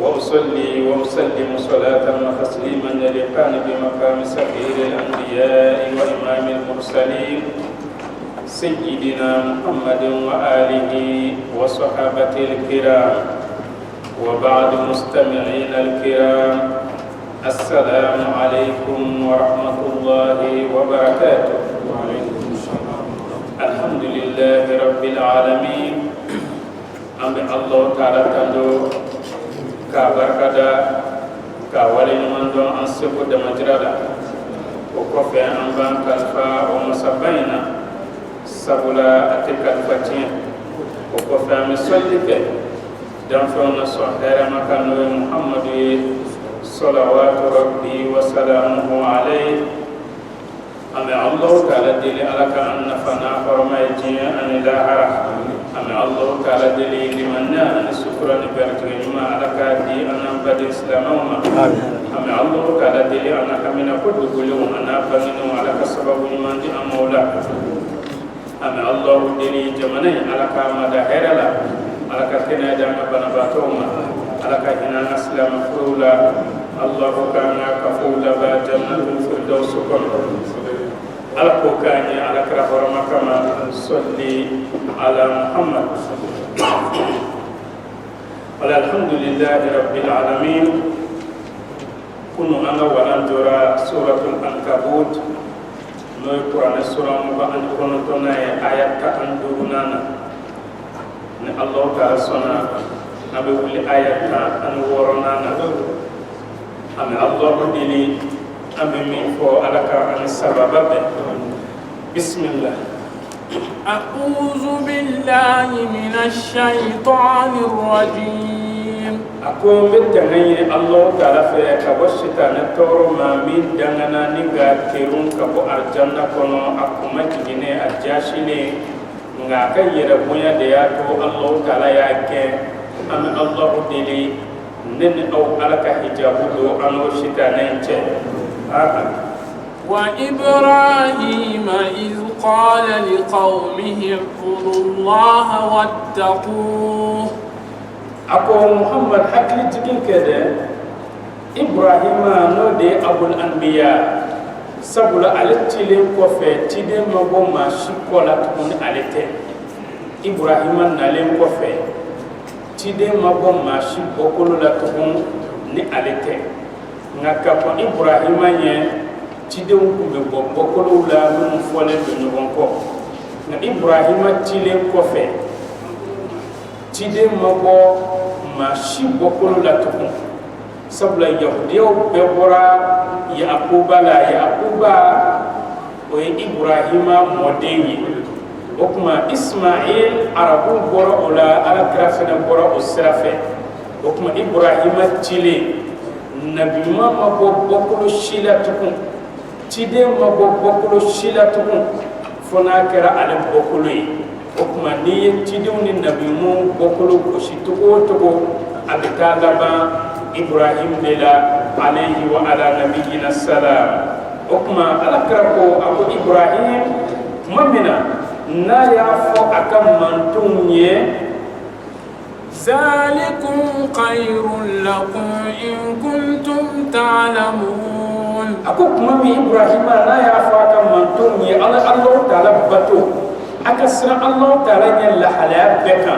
وأصلي وأسلم صلاة وتسليما يليقان بمقام سفير الأنبياء وإمام المرسلين سيدنا محمد وآله وصحابته الكرام. وبعد مستمعين الكرام، السلام عليكم ورحمة الله وبركاته. الحمد لله رب العالمين. أمي الله تعالى تندو كبركة كوالي نمندو أنسبو دمجردا وكفي أنبان كالفا ومسابينا سبلا أتكالفتين وكفي أمي صليك دنفعنا صحيح مكانو محمد صلوات ربي وسلامه عليه. أمي الله تعالى دلي على أن نفنا فرما يجي أن لاهرة. أمي الله تعالى دلي لمنا أن سكرا نبرتغي ما على كادي أن بدي إسلامهما. أمي الله تعالى دلي أن كمنا كل قلوم أنا بغنو على كسبب من دي أمولا. أمي الله دلي جمني على كما دهيرلا على كنا دام بنباتهما على كنا أسلام فرولا. الله كان كفولا بجنة الفردوس كله. على كوكاني على كرهور مكما صلي على محمد. والحمد لله رب العالمين. كنوا أنا وأنجرا سورة العنكبوت نوي قرآن سورة مبان كنتنا آيات أندورنا الله تعالى سنا نبي ولي آيات أنورنا أمي الله دلي أمي من فو على كأن السبب. بسم الله. أعوذ بالله من الشيطان الرجيم. أقوم بالتنين الله تعالى في كبشتان التور ما من دعنا نقاتلون كبو أرجعنا كنو أقوم تجني أجاشني نعكي يربويا دياتو الله تعالى يأكل. أمي الله دلي نن أو على كهجابه أنو شتانين جه. وإبراهيم إذ قال لقومه اعبدوا الله واتقوه. أكو محمد حكي تكين كده إبراهيم نودي أبو الأنبياء سبلا علتيلم كوفي تيدم مبو ما شكولا تكون علتين. إبراهيم نالم كوفي تيدم مبو ما شكولا تكون ni alete ngaka ko Ibrahima nye tide wu be bokolo la mu fole do nyobon ko na Ibrahima tile ko fe tide mabo ma shi bokolo la tukun sabla yahudiyo be bora yaquba o Ibrahima modenyi okuma Ismail arabu bora ola ala krafena bora osrafe okuma Ibrahima tile nabi mama bokolo shila tukun tide mabo bokolo shila tukun fona kera ale bokolo yi okuma ni tide ni nabi mu bokolo ko shituko tuko abitala ba Ibrahim lela alayhi wa ala nabiyina salam okuma ala krako abu Ibrahim mamina na ya fo akam mantunye ذلكم خير لكم إن كنتم تعلمون. أكوك مامي إبراهيم لا يعفاك من توني الله تعالى بطو أكسر الله تعالى يلا حلاب بكا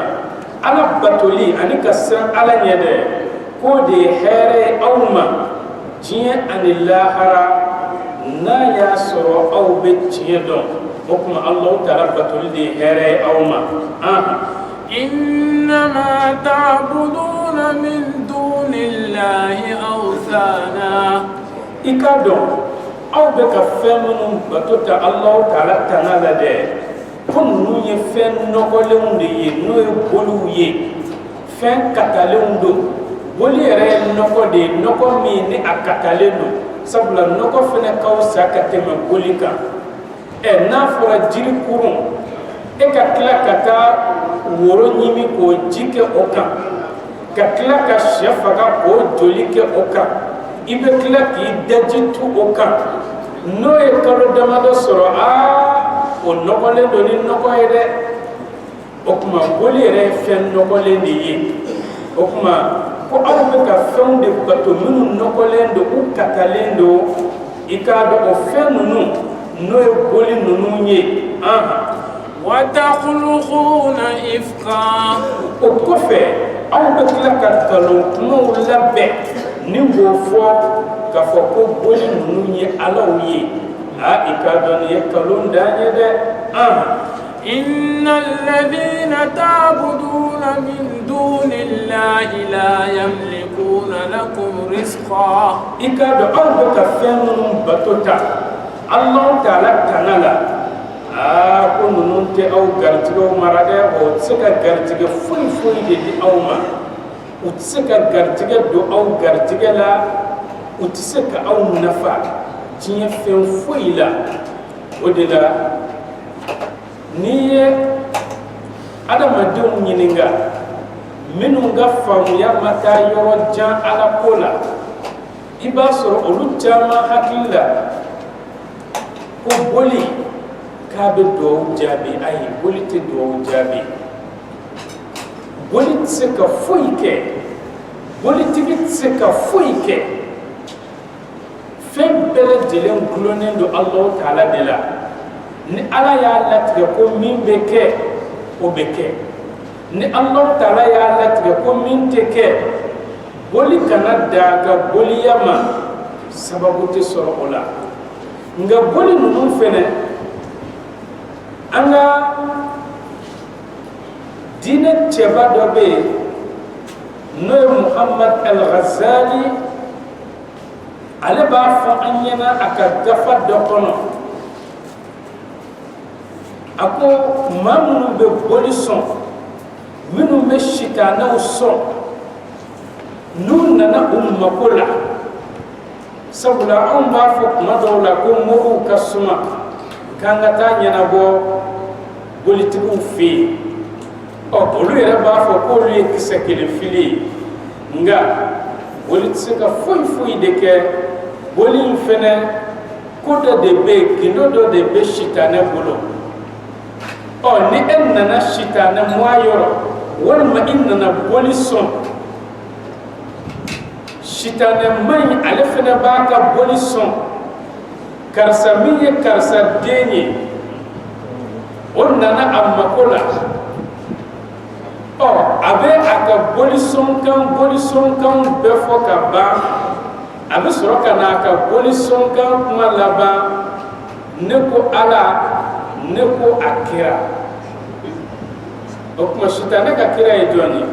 على بطولي أني كسر على يده كودي هيري أوما جين أن الله هرا نا ياسر أو بتشيدون وكما الله تعالى بطولي هيري أوما إنما تعبدون من دون الله أوثانا. إكادو أو بك فمن بتوتا الله تعالى تنالا ده كن نوي فن نقولون دي نوي بولوي فن كتالون دو بولي رأي نقول دي نقول مين أكتالينو سبلا نقول فن كوسا كتم بوليكا نافورا جيل كورون إكتلا كتا woro nyimi ko jike oka ka kila ka shefaga ko jolike oka ibe kila ki dajitu oka no e kalo damado soro o nokole do ni nokoyede okuma boli re fen nokole ni yi okuma ko awu be ka fɛnw de bato minnu nɔgɔlen don u katalen don i k'a dɔn o fɛn ninnu n'o ye boli ninnu ye وتخلقون إفكا o kɔfɛ aw bɛ tila ka nkalon kumaw labɛn ni k'o fɔ k'a fɔ ko boli ninnu ye alaw ye i k'a dɔn nin ye nkalon dan ye dɛ إن الذين تعبدون من دون الله لا يملكون لكم رزقا i k'a dɔn aw bɛ ka fɛn minnu bato ta Allahu Taala tana la ko ninnu tɛ aw garijɛgɛw mara dɛ o tɛ se ka garijɛgɛ foyi foyi de di aw ma u tɛ se ka garijɛgɛ don aw garijɛgɛ la u tɛ se ka aw nafa diɲɛ fɛn foyi la o de la n'i ye adamadenw ɲininka minnu ka faamuya ma taa yɔrɔ jan ala ko la i b'a sɔrɔ olu caman hakili la ko boli k'a bɛ duwawu jaabi ayi boli tɛ duwawu jaabi boli tɛ se ka foyi kɛ bolitigi tɛ se ka foyi kɛ fɛn bɛɛ lajɛlen gulonnen don Alahu Taala de la ni ala y'a latigɛ ko min bɛ kɛ o bɛ kɛ ni Alahu Taala y'a latigɛ ko min tɛ kɛ boli kana da ka boliya ma sababu tɛ sɔrɔ o la nka boli ninnu fɛnɛ an ka diinɛ cɛba dɔ bɛ yen n'o ye Muhammad al-Ghazali ale b'a fɔ an ɲɛna a ka dafa dɔ kɔnɔ a ko maa minnu bɛ boli sɔn minnu bɛ sitanɛw sɔn n'u nana u mako la sabula anw b'a fɔ kuma dɔw la ko moriw ka suma k'an ka taa ɲɛnabɔ bolitigiw fɛ yen olu yɛrɛ b'a fɔ k'olu ye kisɛ kelen fili ye nka boli tɛ se ka foyi foyi de kɛ boli in fɛnɛ ko dɔ de bɛ yen gindo dɔ de bɛ sitanɛ bolo ni e nana sitanɛ mɔ a yɔrɔ walima i nana boli sɔn sitanɛ man ale fɛnɛ b'a ka boli sɔn karisa min ye karisa den ye o nana a mako la a bɛ a ka bolisɔnkan bɛɛ fɔ ka ban a bɛ sɔrɔ ka na a ka bolisɔnkan kuma laban ne ko ala ne ko a kira o kuma sitanɛ ka kira ye jɔn ye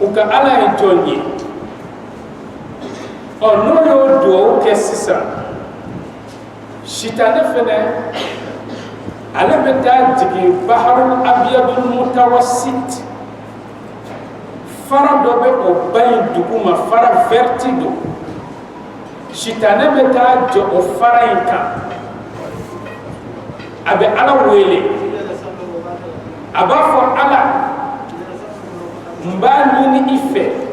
u ka ala ye jɔn ye n'o y'o duwawu kɛ sisan sitanɛ fɛnɛ ale bɛ taa jigin baharul abiyadul mutawassit fara dɔ bɛ o ba in duguma fara verti don sitanɛ bɛ taa jɔ o fara in kan a bɛ ala wele a b'a fɔ ala n b'a ɲini i fɛ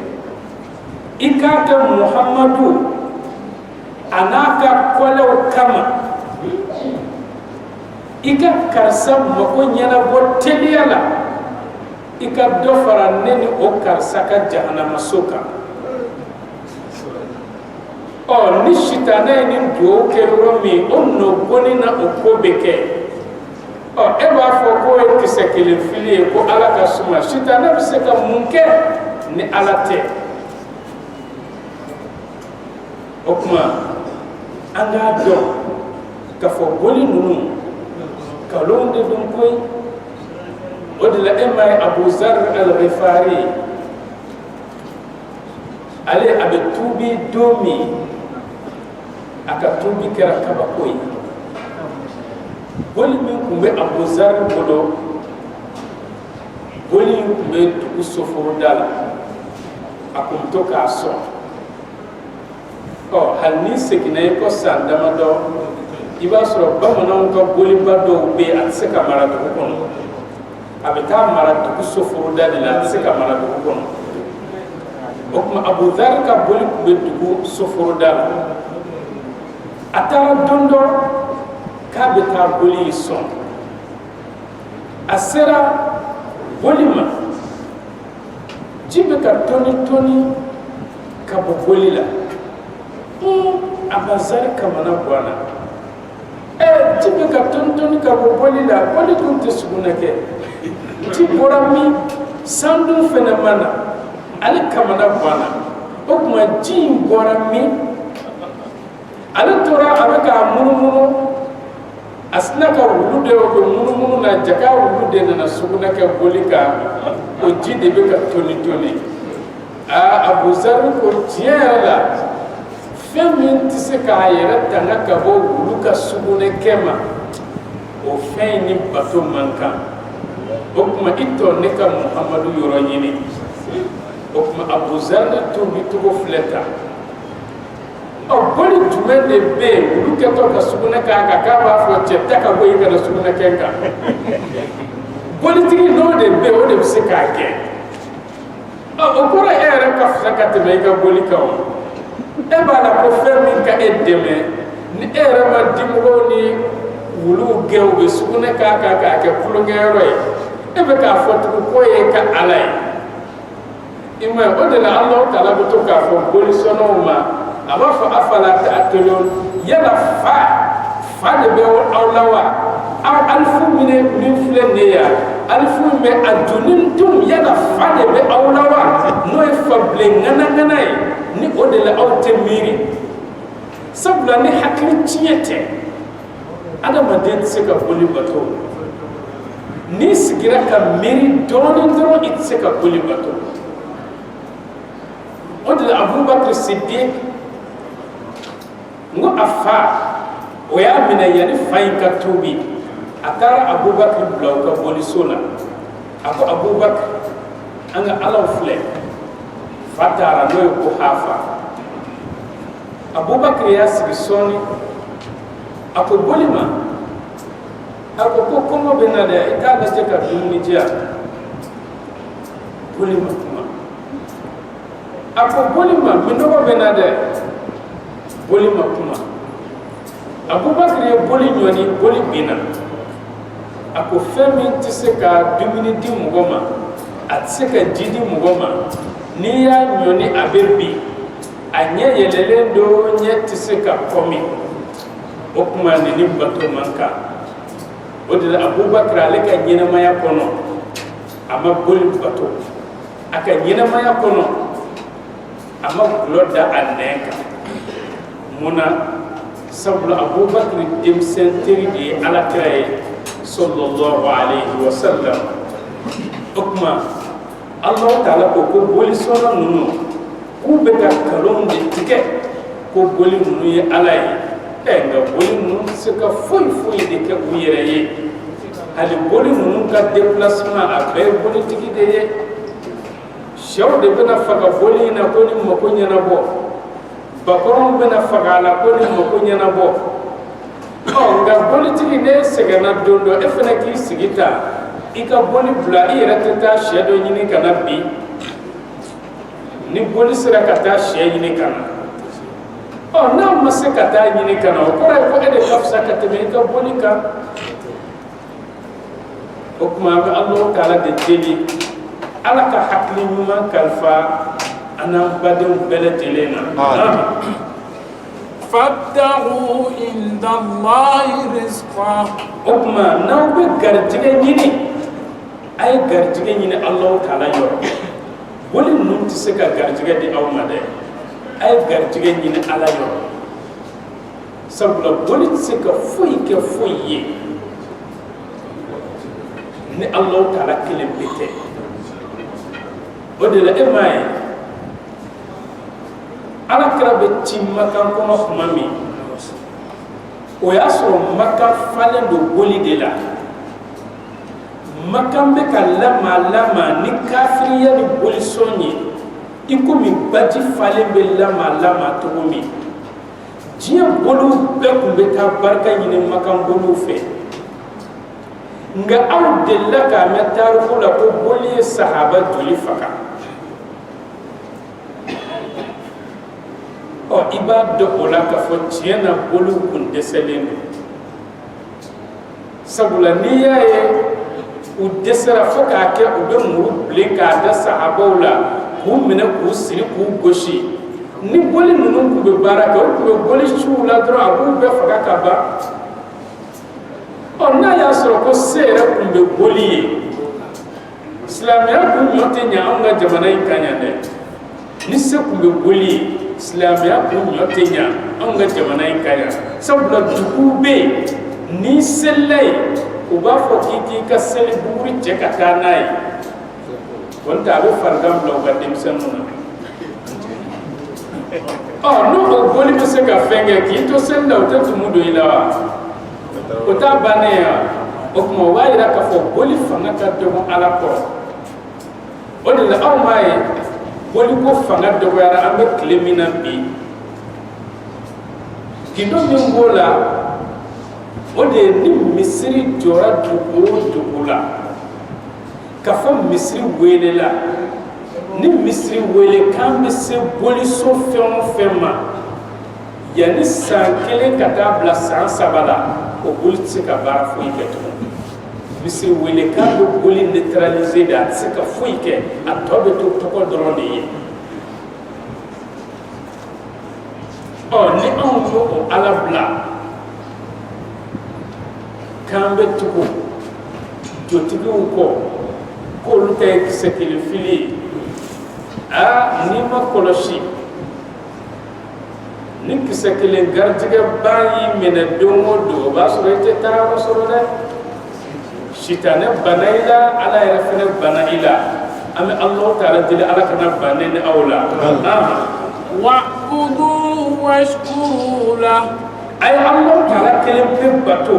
i k'a kɛ muhamadu a n'a ka kɔlɛw kama i ka karisa mako ɲɛnabɔ teliya la i ka dɔ fara ne ni o karisa ka jahanamaso kan ni sitanɛ ye nin duwawu kɛ yɔrɔ min o nɔ bɔnni na o ko bɛ kɛ e b'a fɔ k'o ye kisɛ kelen fili ye ko ala ka suma sitanɛ bɛ se ka mun kɛ ni ala tɛ o kuma an k'a dɔn k'a fɔ boli ninnu kalon de don koyi o de la e ma ye Abu Zar al-Ghifari ale a bɛ tuubi don min a ka tuubi kɛra kabako ye boli min tun bɛ Abu Zar bolo boli in tun bɛ dugu soforoda la a tun bɛ to k'a sɔn hali ni seginna i ko san damadɔ i b'a sɔrɔ bamananw ka boliba dɔw bɛ yen a tɛ se ka mara dugu kɔnɔ a bɛ taa mara dugu soforoda de la a tɛ se ka mara dugu kɔnɔ o tuma Abu Dhar ka boli tun bɛ dugu soforoda la a taara don dɔ k'a bɛ taa boli in sɔn a sera boli ma jibe ka toni ka bɔ boli la Abazar kamana bwana jibe ka toni ka bɔ boli la boli tun tɛ suguna kɛ ti bɔra min sandu fɛnɛ mana ale kamana bwana o kuma ji in bɔra min ale tora a bɛ k'a munumunu a sina ka wulu de o bɛ munumunu na jaka wulu de nana suguna kɛ boli kan o ji de bɛ ka toni Abuzar ko tiɲɛ yɛrɛ la fɛn min tɛ se k'a yɛrɛ tanga ka bɔ wulu ka sugunɛ kɛ ma o fɛn ni bato man kan o kuma i tɔ ne ka Muhamadu yɔrɔ ɲini o kuma Abuzar ne tobi cogo filɛ tan boli jumɛn de bɛ yen wulu kɛtɔ ka sugunɛ k'a kan k'a b'a fɔ cɛ ta ka bɔ yen ka na sugunɛ kɛ n kan bolitigi n'o de bɛ yen o de bɛ se k'a kɛ o kɔrɔ e yɛrɛ ka fisa ka tɛmɛ i ka boli kan o e b'a la ko fɛn min ka e dɛmɛ ni e yɛrɛ ma dimɔgɔw ni wuluw gɛn u bɛ sugunɛ k'a kan k'a kɛ tulonkɛyɔrɔ ye e bɛ k'a fɔ tugun k'o ye ka Ala ye i ma ye o de la Alahu Taala bɛ to k'a fɔ bolisɔnnaw ma a b'a fɔ afala ta'qilun yala fa de bɛ aw la wa aw alifu min filɛ nin ye yan alifu min bɛ a donni dun yala fa de bɛ aw la wa n'o ye fabilen ŋanaŋana ye ni o de la aw tɛ miiri sabula ni hakili tiɲɛ tɛ adamaden tɛ se ka boli bato n'i sigira ka miiri dɔɔnin dɔrɔn i tɛ se ka boli bato o de la Abubakar Siddiq ngo a fa o y'a minɛ yanni fa in ka tuubi a taara Abubakar bila o ka boliso la a ko Abubakar an ka Alaw filɛ fa taara n'o ye ko Hafa Abubakar y'a sigi sɔɔni a ko boli ma a ko kɔngɔ bɛ na dɛ i k'a lajɛ ka dumuni di yan boli ma kuma a ko boli ma minɔgɔ bɛ na dɛ boli ma kuma Abubakar ye boli ɲɔni boli binna a ko fɛn min tɛ se ka dumuni di mɔgɔ ma a tɛ se ka ji di mɔgɔ ma n'i y'a ɲɔni a bɛ bin a ɲɛ yɛlɛlen don ɲɛ tɛ se ka kɔmi o kuma ni bato man kan o de la Abubakar ale ka ɲɛnamaya kɔnɔ a ma boli bato a ka ɲɛnamaya kɔnɔ a ma gulɔ da a nɛn kan muna sabula Abubakar denmisɛn teri de ye Alakira ye sallallahu alayhi wa sallam o kuma Alahu Taala ko bolisɔnna ninnu k'u bɛ ka nkalon de tigɛ ko boli ninnu ye Ala ye nka boli ninnu tɛ se ka foyi de kɛ u yɛrɛ ye hali boli ninnu ka déplacement a bɛɛ ye bolitigi de ye sɛw de bɛna faga boli in na ko ni mako ɲɛnabɔ bakɔrɔnw bɛna faga a la ko ni mako ɲɛnabɔ nka bolitigi ne sɛgɛnna don dɔ e fana k'i sigi ta i ka boli bila i yɛrɛ tɛ taa sɛ dɔ ɲini ka na bi ni boli sera ka taa sɛ ɲini ka na n'a ma se ka taa ɲini ka na o kɔrɔ ye ko e de ka fisa ka tɛmɛ i ka boli kan o kuma an bɛ Alahu Taala de deli Ala ka hakili ɲuman kalifa an n'an badenw bɛɛ lajɛlen na فابتغوا عند الله رزقا o kuma n'aw bɛ garijɛgɛ ɲini a ye garijɛgɛ ɲini Alahu Taala yɔrɔ boli ninnu tɛ se ka garijɛgɛ di aw ma dɛ a ye garijɛgɛ ɲini Ala yɔrɔ sabula boli tɛ se ka foyi kɛ foyi ye ni Alahu Taala kelen bɛ tɛ o de la e m'a ye Alakira bɛ ci Makan kɔnɔ tuma min o y'a sɔrɔ Makan falen don boli de la Makan bɛ ka lama ni kafiriya ni bolisɔn ye i komi baji falen bɛ lama cogo min diɲɛ boliw bɛɛ tun bɛ taa barika ɲini Makan boliw fɛ nka aw delila k'a mɛn tariku la ko boli ye sahaba joli faga i b'a dɔn o la k'a fɔ tiɲɛ na boliw kun dɛsɛlen don sabula n'i y'a ye u dɛsɛra fo k'a kɛ u bɛ muru bilen k'a da sahabaw la k'u minɛ k'u siri k'u gosi ni boli ninnu kun bɛ baara kɛ u kun bɛ boli ciw la dɔrɔn a b'u bɛɛ faga ka ban n'a y'a sɔrɔ ko se yɛrɛ kun bɛ boli ye silamɛya kun ɲɔ tɛ ɲɛ anw ka jamana in kan yan dɛ ni se kun bɛ boli ye silamɛya kun ɲɔ tɛ ɲɛ anw ka jamana in kan yan sabula duguw bɛ yen n'i selila yen u b'a fɔ k'i k'i ka seli buguri cɛ ka taa n'a ye o tɛ a bɛ farigan bila u ka denmisɛnninw na n'o o boli bɛ se ka fɛn kɛ k'i to seli la o tɛ tumu don i la wa o t'a bannen ya o tuma o b'a yira k'a fɔ boli fanga ka dɔgɔ ala kɔrɔ o de la anw b'a ye boli ko fanga dɔgɔyara an bɛ tile min na bi gindo min b'o la o de ye ni misiri jɔra dugu o dugu la ka fɔ misiri welela ni misiri wele k'an bɛ se boliso fɛn o fɛn ma yanni san 1 ka taa bila san 3 la o boli tɛ se ka baara foyi kɛ tuguni misiri wele k'an bɛ boli neutraliser de a tɛ se ka foyi kɛ a tɔ bɛ to tɔgɔ dɔrɔn de ye ni anw y'o o ala bila k'an bɛ tugu jotigiw kɔ k'olu ta ye kisɛ kelen fili ye n'i ma kɔlɔsi ni kisɛ kelen garijɛgɛ ba y'i minɛ don o don o b'a sɔrɔ i tɛ taa yɔrɔ sɔrɔ dɛ sitanɛ bana i la ala yɛrɛ fɛnɛ bana i la an bɛ Alahu Taala deli ala kana ban ne ni aw la wa'buduhu washkuru lahu a ye Alahu Taala kelen pe bato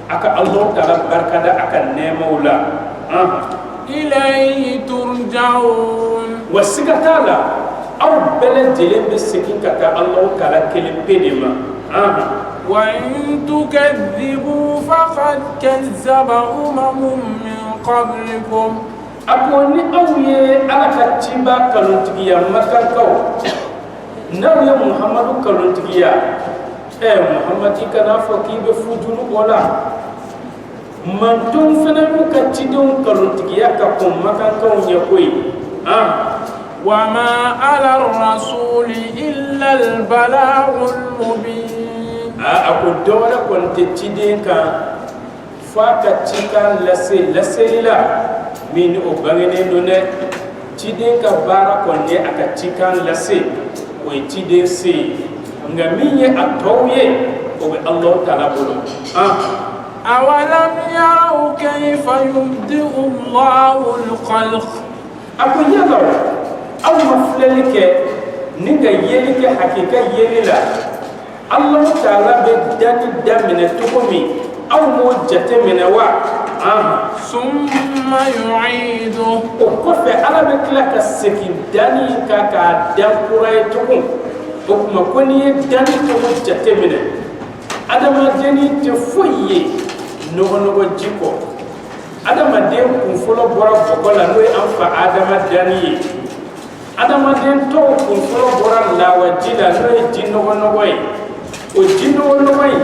a ka Alahu Taala barikada a ka nɛɛmaw la ilayhi turja'un wa siga t'a la aw bɛɛ lajɛlen bɛ segin ka taa Alahu Taala kelen pe de ma wa in tukadhibu faqad kazzaba umamun min qablikum a ko ni aw ye ala ka ciba kalontigiya makankaw n'aw ye Muhamadu kalontigiya Muhamadi kana fɔ k'i bɛ fujuru o la mantonw fana y'u ka cidenw kalontigiya ka kɔn makankaw ɲɛ koyi وما على الرسول إلا البلاغ المبين ako dɔwɛrɛ kɔni tɛ ciden kan f'a ka cikan laseli la min ni o bangenen don dɛ ciden ka baara kɔni ye a ka cikan lase o ye ciden se ye nka min ye a tɔw ye o bɛ Alahu Taala bolo أولم يروا كيف يبدئ الله الخلق ako yala aw ma filɛli kɛ ni ka yeli kɛ hakika yeli la Alahu Taala bɛ danni daminɛ cogo min aw m'o jate minɛ wa ثم يعيده o kɔfɛ ala bɛ tila ka segin danni in kan k'a dan kura ye tugun o tuma ko n'i ye danni cogo jate minɛ adamadennin tɛ foyi ye nɔgɔnɔgɔ ji kɔ adamaden kun fɔlɔ bɔra bɔgɔ la n'o ye an fa Adama danni ye adamaden tɔw kun fɔlɔ bɔra lawaji la n'o ye ji nɔgɔnɔgɔ ye o ji nɔgɔnɔgɔ in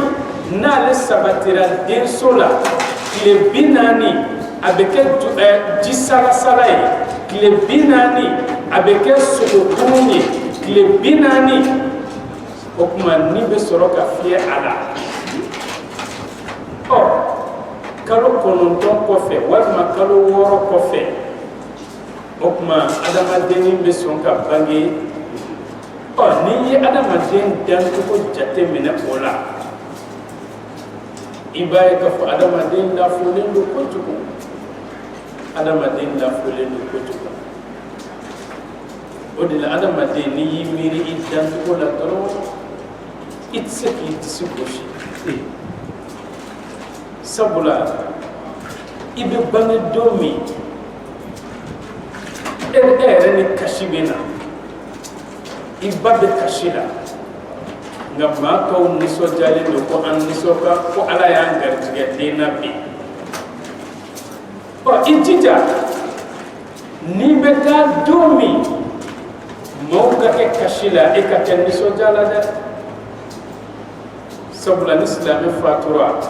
n'ale sabatira denso la tile 40 a bɛ kɛ ji salasala ye tile 40 a bɛ kɛ sogokurun ye tile 40 o tuma ni bɛ sɔrɔ ka fiyɛ a la kalo 9 kɔfɛ walima kalo 6 kɔfɛ o tuma adamadennin bɛ sɔn ka bange n'i ye adamaden dancogo jate minɛ o la i b'a ye k'a fɔ adamaden lafulen don kojugu adamaden lafulen don kojugu o de la adamaden n'i y'i miiri i dancogo la dɔrɔn i tɛ se k'i disi gosi sabula i bɛ bange don min e yɛrɛ ni kasi bɛ na i ba bɛ kasi la nka maa tɔw nisɔndiyalen don ko an nisɔndiya ko ala y'an garijɛgɛ den na bi i jija n'i bɛ taa don min maaw ka kɛ kasi la e ka kɛ nisɔndiya la dɛ sabula ni silamɛ fatura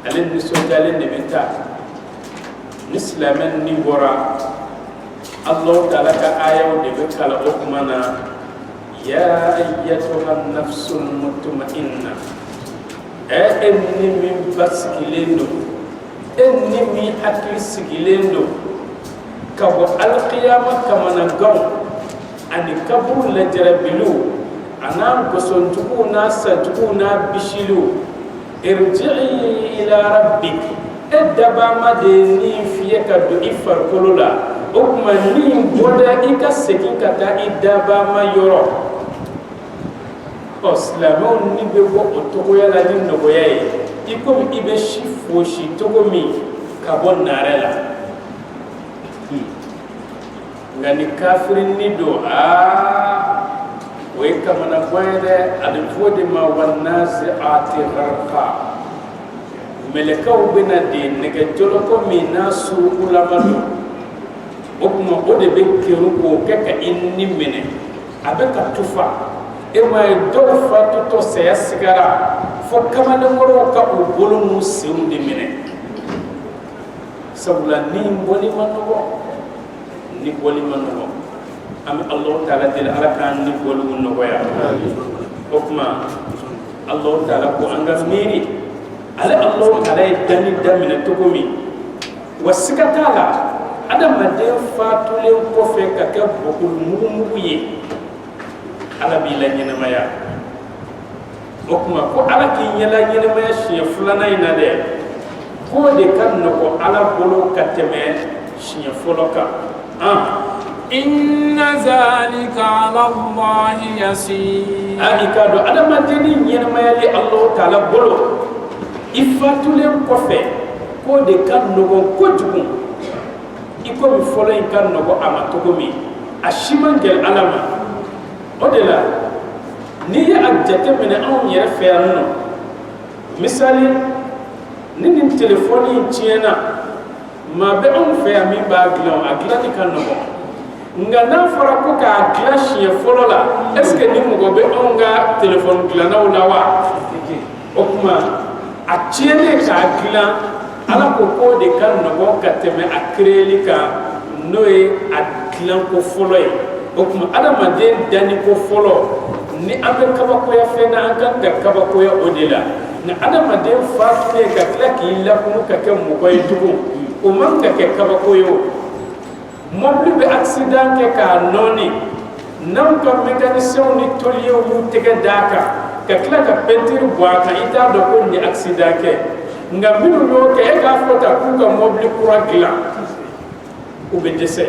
ale nisɔndiyalen de bɛ taa ni silamɛ ni bɔra Allah ta'ala ka ayaw de be kala o kumana ya ayyatuha nafsul mutma'inna enni min baskilendo enni mi hakli sigilendo kabo alqiyama kamana gaw ani kabul la jarabilu ana gosontuku na santuku na bishilu irji'i ila rabbik edaba ma de ni fiye ka do ifar kolola o kuma ni boda ika sekin ka ta idaba ma yoro o silamɛw ni bɛ bɔ o togoya la ni nɔgɔya ye i komi i bɛ si fosi togo min ka bɔ naare la nka ni kafiri ni do o ye kamana gan ye dɛ a bɛ fɔ de ma wa nazi'ati gharqa mɛlɛkɛw bɛna de nɛgɛjɔlɔkɔ min n'a surukulama don o kuma o de bɛ kɛru k'o kɛ ka i ni minɛ a bɛ ka tufa e ma ye dɔw fatutɔ saya sigara fo kamalenkɔrɔw ka u bolo n'u senw de minɛ sabula ni bɔli ma nɔgɔ ni bɔli ma nɔgɔ an bɛ Alahu Taala deli Ala k'an ni bɔliw nɔgɔya o kuma Alahu Taala ko an ka miiri ale Alahu Taala ye danni daminɛ cogo min wa siga t'a la adamaden fatulen kɔfɛ ka kɛ bɔkolo mugumugu ye Ala b'i la ɲɛnamaya o kuma ko Ala k'i ɲɛla ɲɛnamaya siɲɛ filanan in na dɛ k'o de ka nɔgɔ Ala bolo ka tɛmɛ siɲɛ fɔlɔ kan inna zalika ala Allahi yasir i k'a dɔn adamaden ni ɲɛnamayali Alahu Taala bolo i fatulen kɔfɛ k'o de ka nɔgɔ kojugu i komi fɔlɔ in ka nɔgɔ a ma cogo min a si man gɛlɛn Ala ma o de la n'i ye a jateminɛ anw yɛrɛ fɛ yan nɔ misali ni nin telefɔni in tiɲɛna maa bɛ anw fɛ yan min b'a dilan a dilanni ka nɔgɔn nka n'a fɔra ko k'a dilan siɲɛ fɔlɔ la est-ce que ni mɔgɔ bɛ anw ka telefɔni dilannaw la wa o kuma a tiɲɛnen k'a dilan Ala ko k'o de ka nɔgɔn ka tɛmɛ a créeli kan n'o ye a dilanko fɔlɔ ye o kuma adamaden danni ko fɔlɔ ni an bɛ kabakoya fɛn na an kan ka kabakoya o de la nka adamaden fatulen ka tila k'i lakunu ka kɛ mɔgɔ ye tugun o man ka kɛ kabako ye o mɔbili bɛ accident kɛ k'a nɔɔni n'anw ka mécaniciens ni tôliers y'u tɛgɛ d'a kan ka tila ka peinture bɔ a kan i t'a dɔn ko nin ye accident kɛ nka minnu y'o kɛ e k'a fɔ ta k'u ka mɔbili kura dilan u bɛ dɛsɛ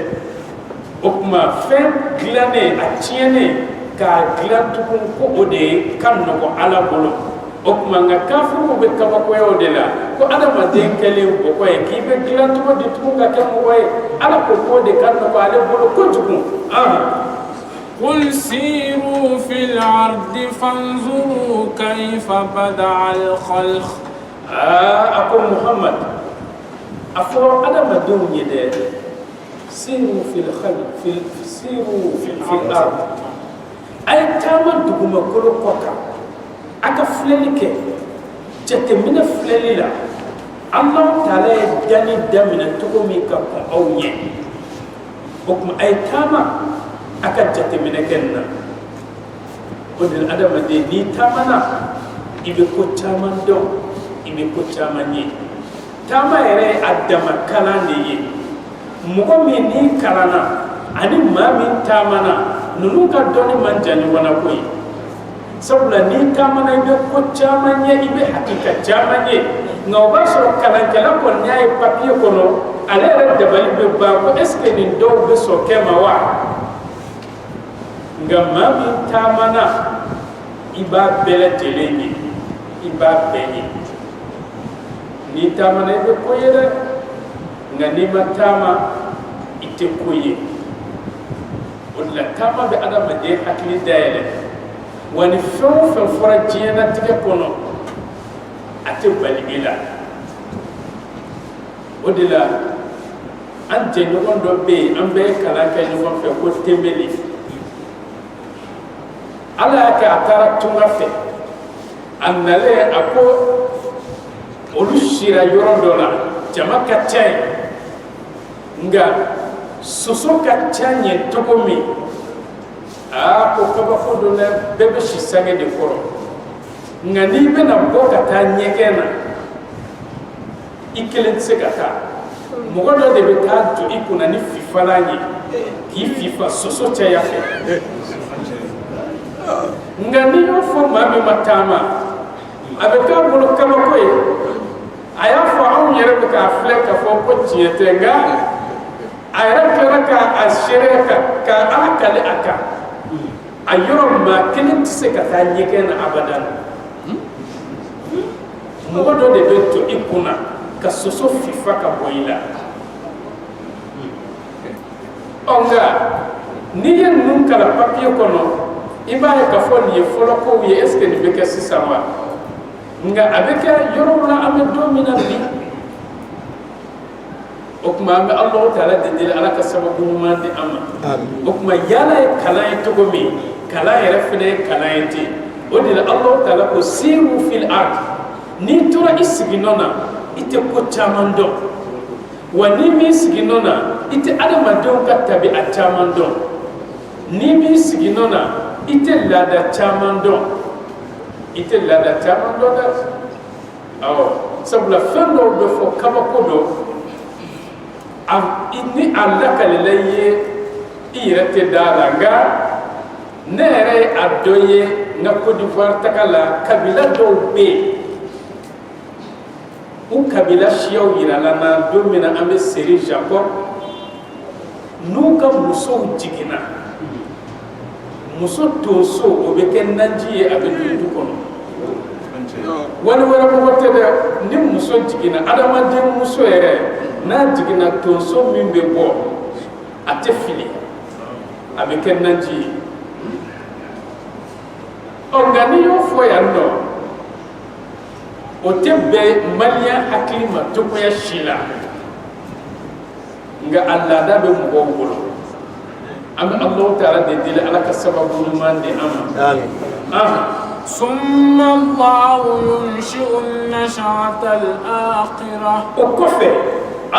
o kuma fɛn dilannen a tiɲɛnen k'a dilan tugun ko o de ye ka nɔgɔ Ala bolo o kuma nka kafiriw bɛ kabakoya o de la ko adamaden kɛlen bɔgɔ ye k'i bɛ dilan cogo di tugun ka kɛ mɔgɔ ye Ala ko k'o de ka nɔgɔ ale bolo kojugu قل سيروا في الأرض فانظروا كيف بدأ الخلق ako Muhammad a fɔ adamadenw ye dɛ siru fil ard a ye taama dugumakolo kɔ kan a ka filɛli kɛ jateminɛ filɛli la Alahu Taala ye danni daminɛ cogo min ka kɔn aw ɲɛ o kuma a ye taama a ka jateminɛ kɛ nin na o de la adamaden n'i taamana i bɛ ko caman dɔn i bɛ ko caman ye taama yɛrɛ ye a dama kalan de ye mɔgɔ min n'i kalanna ani maa min taamana ninnu ka dɔnni man jan ɲɔgɔn na koyi sabula n'i taamana i bɛ ko caman ye i bɛ hakika caman ye nka o b'a sɔrɔ kalankɛla kɔni y'a ye papiye kɔnɔ ale yɛrɛ dabali bɛ ban ko est ce que nin dɔw bɛ sɔn kɛ ma wa nka maa min taamana i b'a bɛɛ lajɛlen ye i b'a bɛɛ ye n'i taamana i bɛ ko ye dɛ nka n'i ma taama i tɛ ko ye o de la taama bɛ adamaden hakili dayɛlɛ wa ni fɛn o fɛn fɔra diɲɛlatigɛ kɔnɔ a tɛ bali i la o de la an jɛɲɔgɔn dɔ bɛ yen an bɛɛ ye kalan kɛ ɲɔgɔn fɛ ko tɛmɛli Ala y'a kɛ a taara tunga fɛ a nalen a ko olu sira yɔrɔ dɔ la jama ka ca yen nka soso ka tianye tokomi ko kaba fo do na bebe shi sange de koro ngani be na boka ta nyekena ikelen se kata mo do de be ta do ikuna ni fifalanye ki fifa soso cha ya fe ngani yo fo ma be matama abeka bolo kaba koy aya fo aw yere be ka fle ka fo ko tiete nga aya ka ashere ka akale aka ayoro ma kelen se kata nyekena abadan mo do de be to ikuna ka soso fifa ka boila onga ni yen nun kala papier kono ibaye ka fo ni folo ko wi est ce que ni be ka sisama nga abeka yoro la am do minal bi okuma me Allah taala de dil ala ka sababu ma di amma okuma yala kala to go mi kala refne kala enti odil Allah taala ko siru fil ard ni tura isiginona ite ko chamando wani mi siginona ite adama don ka tabi a chamando ni mi siginona ite lada chamando ite lada chamando da sabula fendo do fo kaba kodo inni allaka lilaye irate dalanga nere adoye na Côte d'Ivoire takala kabila do be ou kabila shiyaw yiralana domina ambe seri Jacob nuka muso jigina muso tonso obeke nanjiye abe dundu kono wani wara mo tebe ni muso jigina adama de muso yere na jigina tonso mimbe bo ate fili abeke nanjiye organiyo fo ya no o tebe maliya hakima tokoya shila nga Allah da be mo bolo am Allah taala de dile ala ka sababu man de am ثم الله ينشئ النشأة الآخرة وكفى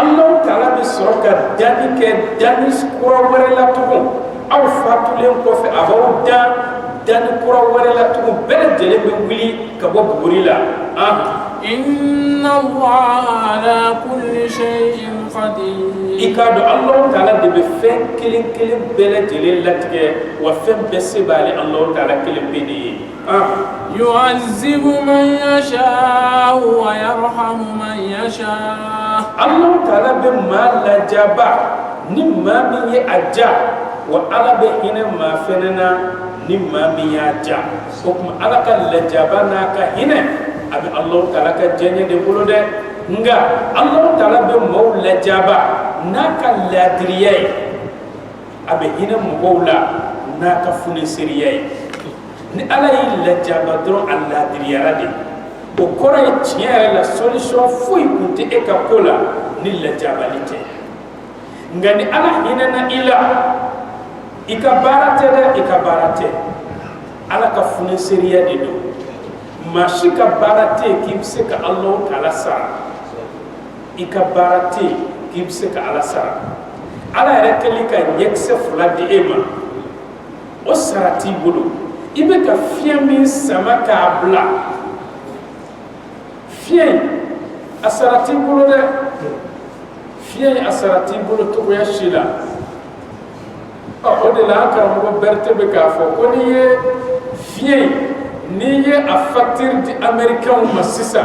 الله تعالى بسرعة دانك دانس كورا ورلا تكون أو فاتولين كفى أبو دان كورا ورلا تكون بلد جلب ولي كباب غوريلا إن الله على كل شيء قدير إكادو الله تعالى بفن كلين بلد جلب لتك وفن بسبالي الله تعالى كلين بدي يعذب من يشاء ويرحم من يشاء الله تعالى بما لجابا نما من يأجا وعلى بهنا ما فننا نما من يأجا وكم على كاللجابا ناكا هنا أبي الله تعالى كجنة دبولو ده نعا الله تعالى بما لجابا ناكا لادرياي أبي هنا مولا ناكا فنسرياي ni ala yi la jaba dron Allah diriyara de o kora tiere la solution foi kunti e ka kola ni la jabalite ngani ala hinana ila ikabarate da ikabarate ala ka fune seriya de do mashika barate kibse ka Allah taala sa ikabarate kibse ka ala sa ala rekeli ka nyekse fuladi ema o sarati bulu ibe ka fiye min sama ka bla fiye asarati bolo de fiye asarati bolo to ya shila o de la karamgo berte be ka fo ko ni ye fiye ni ye a facture di américain ma sisa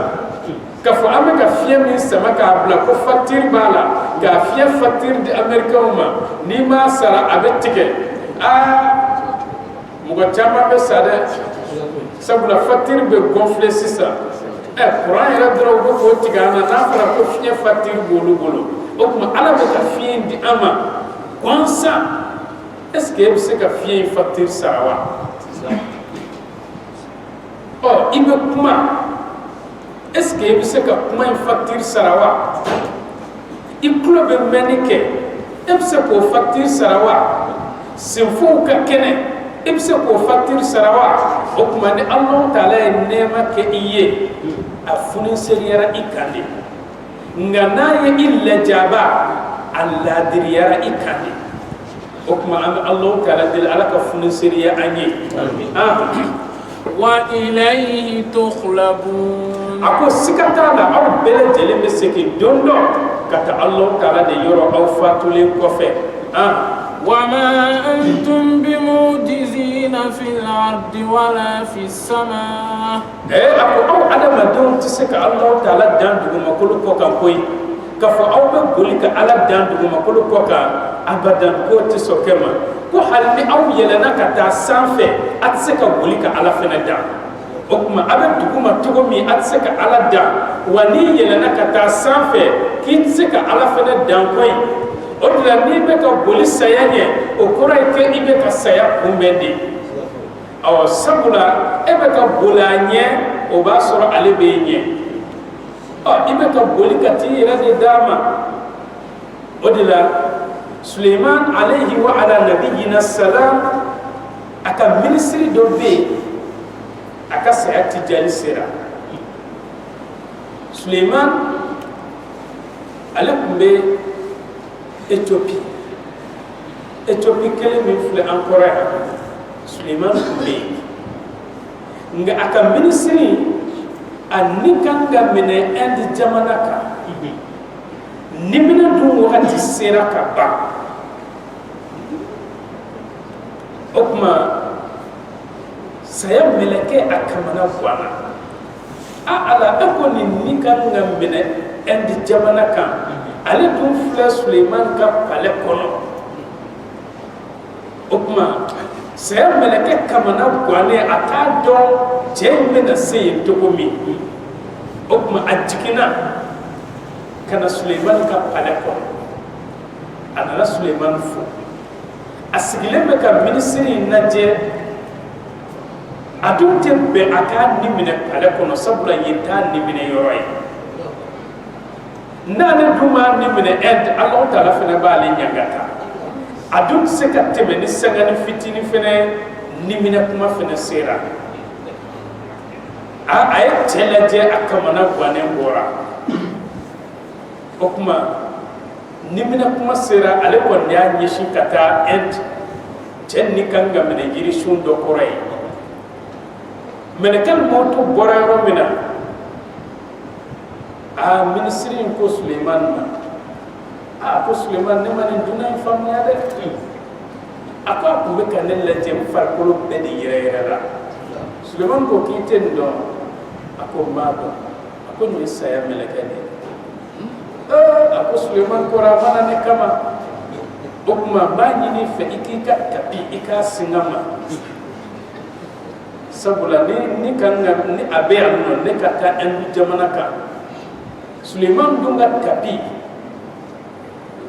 ka fo ame ka fiye min sama ka bla ko facture bala ka fiye facture di américain ma ni ma sara abetike muga chama be sade sabula facture be gonfler sisa courant era dro go ko tigana na fara ko fiye facture bolu o kuma ala be ka fiye di ama konsa est-ce que se ka fiye facture sawa ibe kuma est-ce que se ka kuma facture sarawa iklo be menike se ko facture sarawa sinfo ka kene ibse ko facture sarawa o kuma ni Allah taala nema ke iye afuni seriyara ikande ngana ye illa jaba alla diriyara ikani okuma am Allah ta'ala dil alaka funisiriya anye wa ilayhi tukhlabun ako sikata la aw bele jele be seki dondo kata Allah ta'ala de yoro aw fatule kofe وما أنتم بمعجزين في الأرض ولا في السماء ako aw adama don tiseka Allah ta'ala dan dugu makulu ko kan koy kafo aw be boli ka ala dan dugu makulu ko kan abadan ko tisokema ko halni aw yelena kata sanfe atseka boli ka ala fena dan okuma abe dugu ma togo mi atseka ala dan wani yelena kata sanfe kitseka ala fena dan koy odla ni be ka boli sayanye o koray ke ibe ka saya kumbende aw sabula ebe ka bolanye o ba soro ale be nye ibe ka boli ka ti yera de dama odla Sulaiman alayhi wa ala nabiyina salam aka ministry do be aka saya ti jali sera Sulaiman ale kumbe Éthiopie kele min fule encore Sulaiman kumbe nga aka ministry anikanga mene indi jamanaka nimina dum wakati sera ka ba okuma saya meleke akamana bwana ala akoni nikanga mene indi jamanaka ale dum fule Sulaiman ka pale kono okuma saya meleke kamana bwane ata do jemme na sey to komi okuma ajikina kana Sulaiman ka pale kono ana Sulaiman fo asigile me ka ministry naje adu tembe aka nimine pale kono sabula yita nimine yoroy nane duma nimine ed Allah taala fena bali nyangata adum seka tebe ni sanga ni fitini fene nimina kuma fene sera ay telaje akamana bwane bora okuma nimina kuma sera ale ko nya nyishi kata ed tenni kanga mene jiri shundo koray mene kan moto bora romina ministry ko Sulaiman ko Sulaiman ne mani dunay famya de ako ko be kanel la jem far ko be di yere Sulaiman ko kiten do ako mado ako ni saya melekane ako Sulaiman ko ramana ne kama okuma bani ni fe ikika tapi ika singama sabula ni kanga ni abe amno ne kata en jamanaka Sulaiman dunga kapi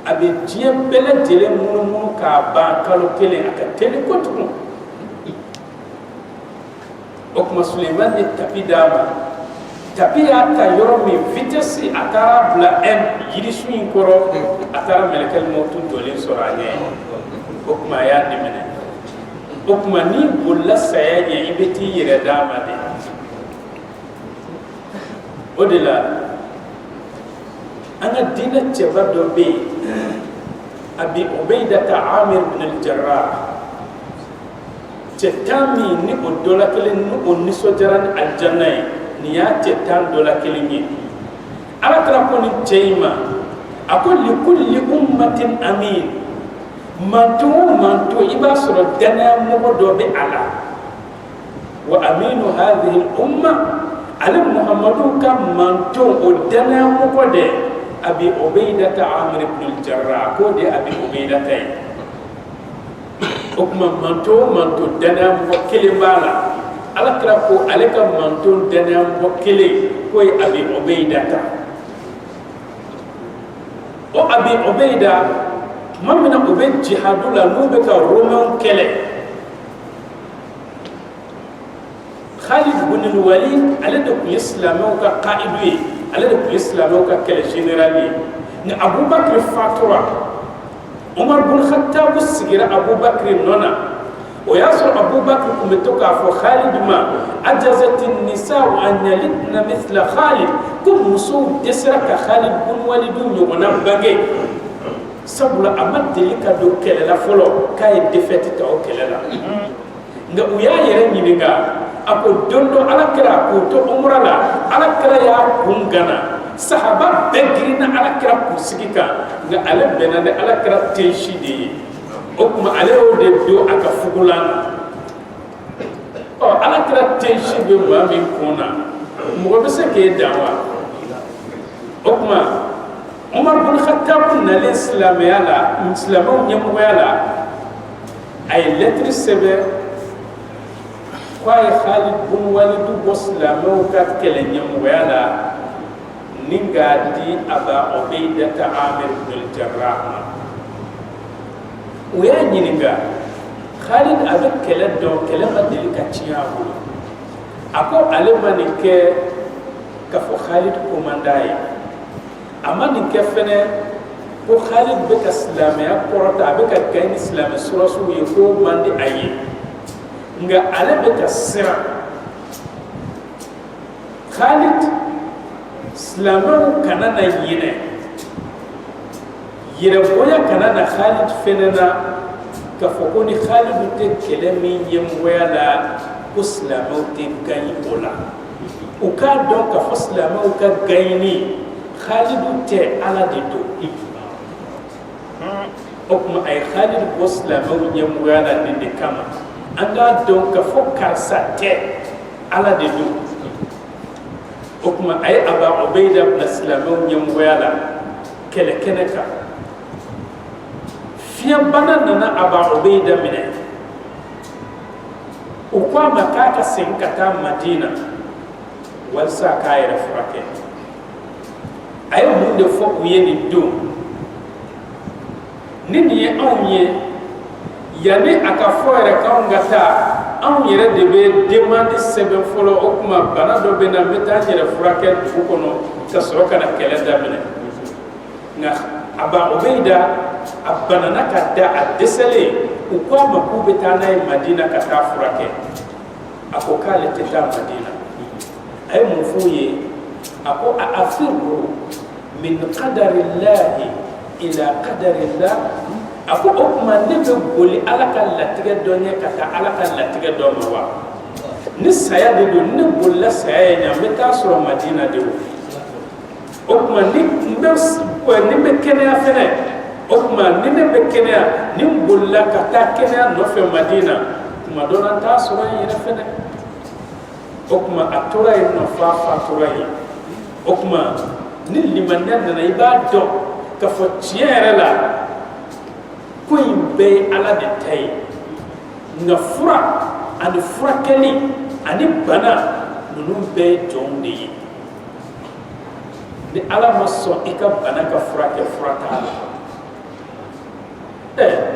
abe diye bele tele munu ka ba kalo kele aka tele kotuno okuma Sulaiman ni tapi dama tapi ata yoro mi vitesse atara bla en yiri suin koro atara melekel motu dolin soranye okuma ya dimene okuma ni bulla saye ibeti yere dama de odela ana dina ceba do be abi Ubaidah Amir bin al-Jarrah cetami ni odola kelen no oniso jaran aljanna ni ya cetan dola kelen ni ala tra ko ni ceima akol li kulli ummatin amin mantu iba sura dana mo do be ala wa aminu hadhihi al-umma ala muhammadu kam mantu o dana mo ko de abi Ubaidah Amir ibn al-Jarrah ko de abi Ubaidah tay okuma manto dana mo kele bala ala kra ko aleka manto dana mo kele ko abi Ubaidah o abi Ubaidah mamina ubay jihadula no be ka roman kele Khalid ibn al-Walid ala de islamo ka qaidu ala de islamo ka kele generali ni Abu Bakr fatura Umar bin Khattab sigira Abu Bakr nona o yasur Abu Bakr kumetoka fo Khalid ma ajazatin nisa an yalidna mithla Khalid kum musu desra ka Khalid bin Walid ni ona bage sabula ama deli ka do kɛlɛ la fɔlɔ k'a ye défaite ta o kɛlɛ la nka u y'a yɛrɛ ɲininka a ko don dɔ alakira k'o to umra la alakira y'a kun gana sahaba bɛɛ girinna alakira kunsigi kan nka ale bɛnna ni alakira tensi de ye o tuma ale y'o de don a ka fugulan na alakira tensi bɛ maa min kun na mɔgɔ bɛ se k'e dan wa o tuma Umar bin Khattab nalen silamɛya la silamɛw ɲɛmɔgɔya la a ye lettre sɛbɛn k'a ye Khalid bin Walid bɔ silamɛw ka kɛlɛ ɲɛmɔgɔya la ni k'a di Aba Ubaidata Amir bin Jarrah ma u y'a ɲininka Khalid a bɛ kɛlɛ dɔn kɛlɛ ma deli ka tiɲɛ a bolo a ko ale ma nin kɛ k'a fɔ Khalid commandant ye a ma nin kɛ fɛnɛ ko Khalid bɛ ka silamɛya kɔrɔta a bɛ ka gagne ni silamɛ surasiw ye ko man di a ye nka ale bɛ ka siran Khalid silamɛw kana na yɛlɛ yɛrɛbonya kana na Khalid fɛnɛ na k'a fɔ ko ni Khalid tɛ kɛlɛ min ɲɛmɔgɔya la ko silamɛw tɛ gagne o la u k'a dɔn k'a fɔ silamɛw ka gagne Khalidu tɛ ala de do o kuma a ye Khalid bɔ silamɛw ɲɛmɔgɔya la nin de kama an k'a dɔn k'a fɔ karisa tɛ ala de do o kuma a ye Aba Ubaida bila silamɛw ɲɛmɔgɔya la kɛlɛ kɛnɛ kan fiɲɛbana nana Aba Ubaida minɛ u ko a ma k'a ka segin ka taa Madina walasa k'a yɛrɛ furakɛ a ye mun de fɔ u ye nin don ni nin ye anw ye yanni a ka fɔ yɛrɛ k'anw ka taa anw yɛrɛ de bɛ demande sɛbɛn fɔlɔ o kuma bana dɔ bɛ na n bɛ taa n yɛrɛ furakɛ dugu kɔnɔ ka sɔrɔ ka na kɛlɛ daminɛ nka Aba Ubaida a banana ka da a dɛsɛlen u ko a ma k'u bɛ taa n'a ye Madina ka taa furakɛ a ko k'ale tɛ taa Madina a ye mun f'u ye a ko a afirru min qadarillahi ila qadarillah a ko o kuma ne bɛ boli ala ka latigɛ dɔ ɲɛ ka taa ala ka latigɛ dɔ ma wa ni saya de don ne bolila saya ye ɲa n bɛ taa sɔrɔ Madina de o kuma ni n bɛ kɛnɛya fɛnɛ o kuma ni ne bɛ kɛnɛya ni n bolila ka taa kɛnɛya nɔfɛ Madina tuma dɔ la n t'a sɔrɔ n yɛrɛ fɛnɛ o kuma a tora yen nɔ f'a fatura yen o kuma ni limaniya nana i b'a dɔn k'a fɔ tiɲɛ yɛrɛ la ko in bɛɛ ye ala de ta ye nka fura ani furakɛli ani bana ninnu bɛɛ ye jɔnw de ye ni ala ma sɔn i ka bana ka furakɛ fura t'a la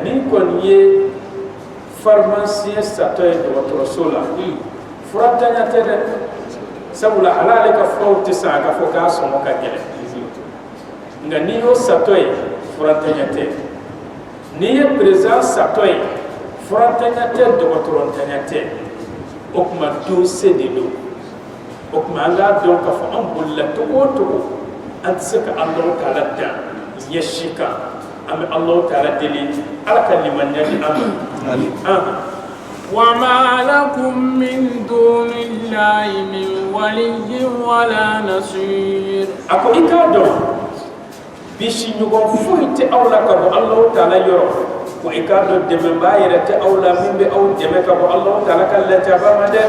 ni kɔni ye pharmacien satɔ ye dɔgɔtɔrɔso la fura tanya tɛ dɛ sabula ala ale ka furaw tɛ san a ka fɔ k'a sɔngɔ ka gɛlɛn nka n'i y'o satɔ ye fura tanya tɛ n'i ye président satɔ ye fura tanya tɛ dɔgɔtɔrɔ tanya tɛ o kuma don se de don o kuma an k'a dɔn k'a fɔ an bolila cogo o cogo an tɛ se ka Alahu Taala dan ɲɛsi kan an bɛ Alahu Taala deli ala ka limaniya di an ma. وما لكم من دون الله من ولي ولا نصير ako i k'a dɔn bisi ɲɔgɔn foyi tɛ aw la ka bɔ Alahu Taala yɔrɔ wa i k'a dɔn dɛmɛbaa yɛrɛ tɛ aw la min bɛ aw dɛmɛ ka bɔ Alahu Taala ka lajaba ma dɛ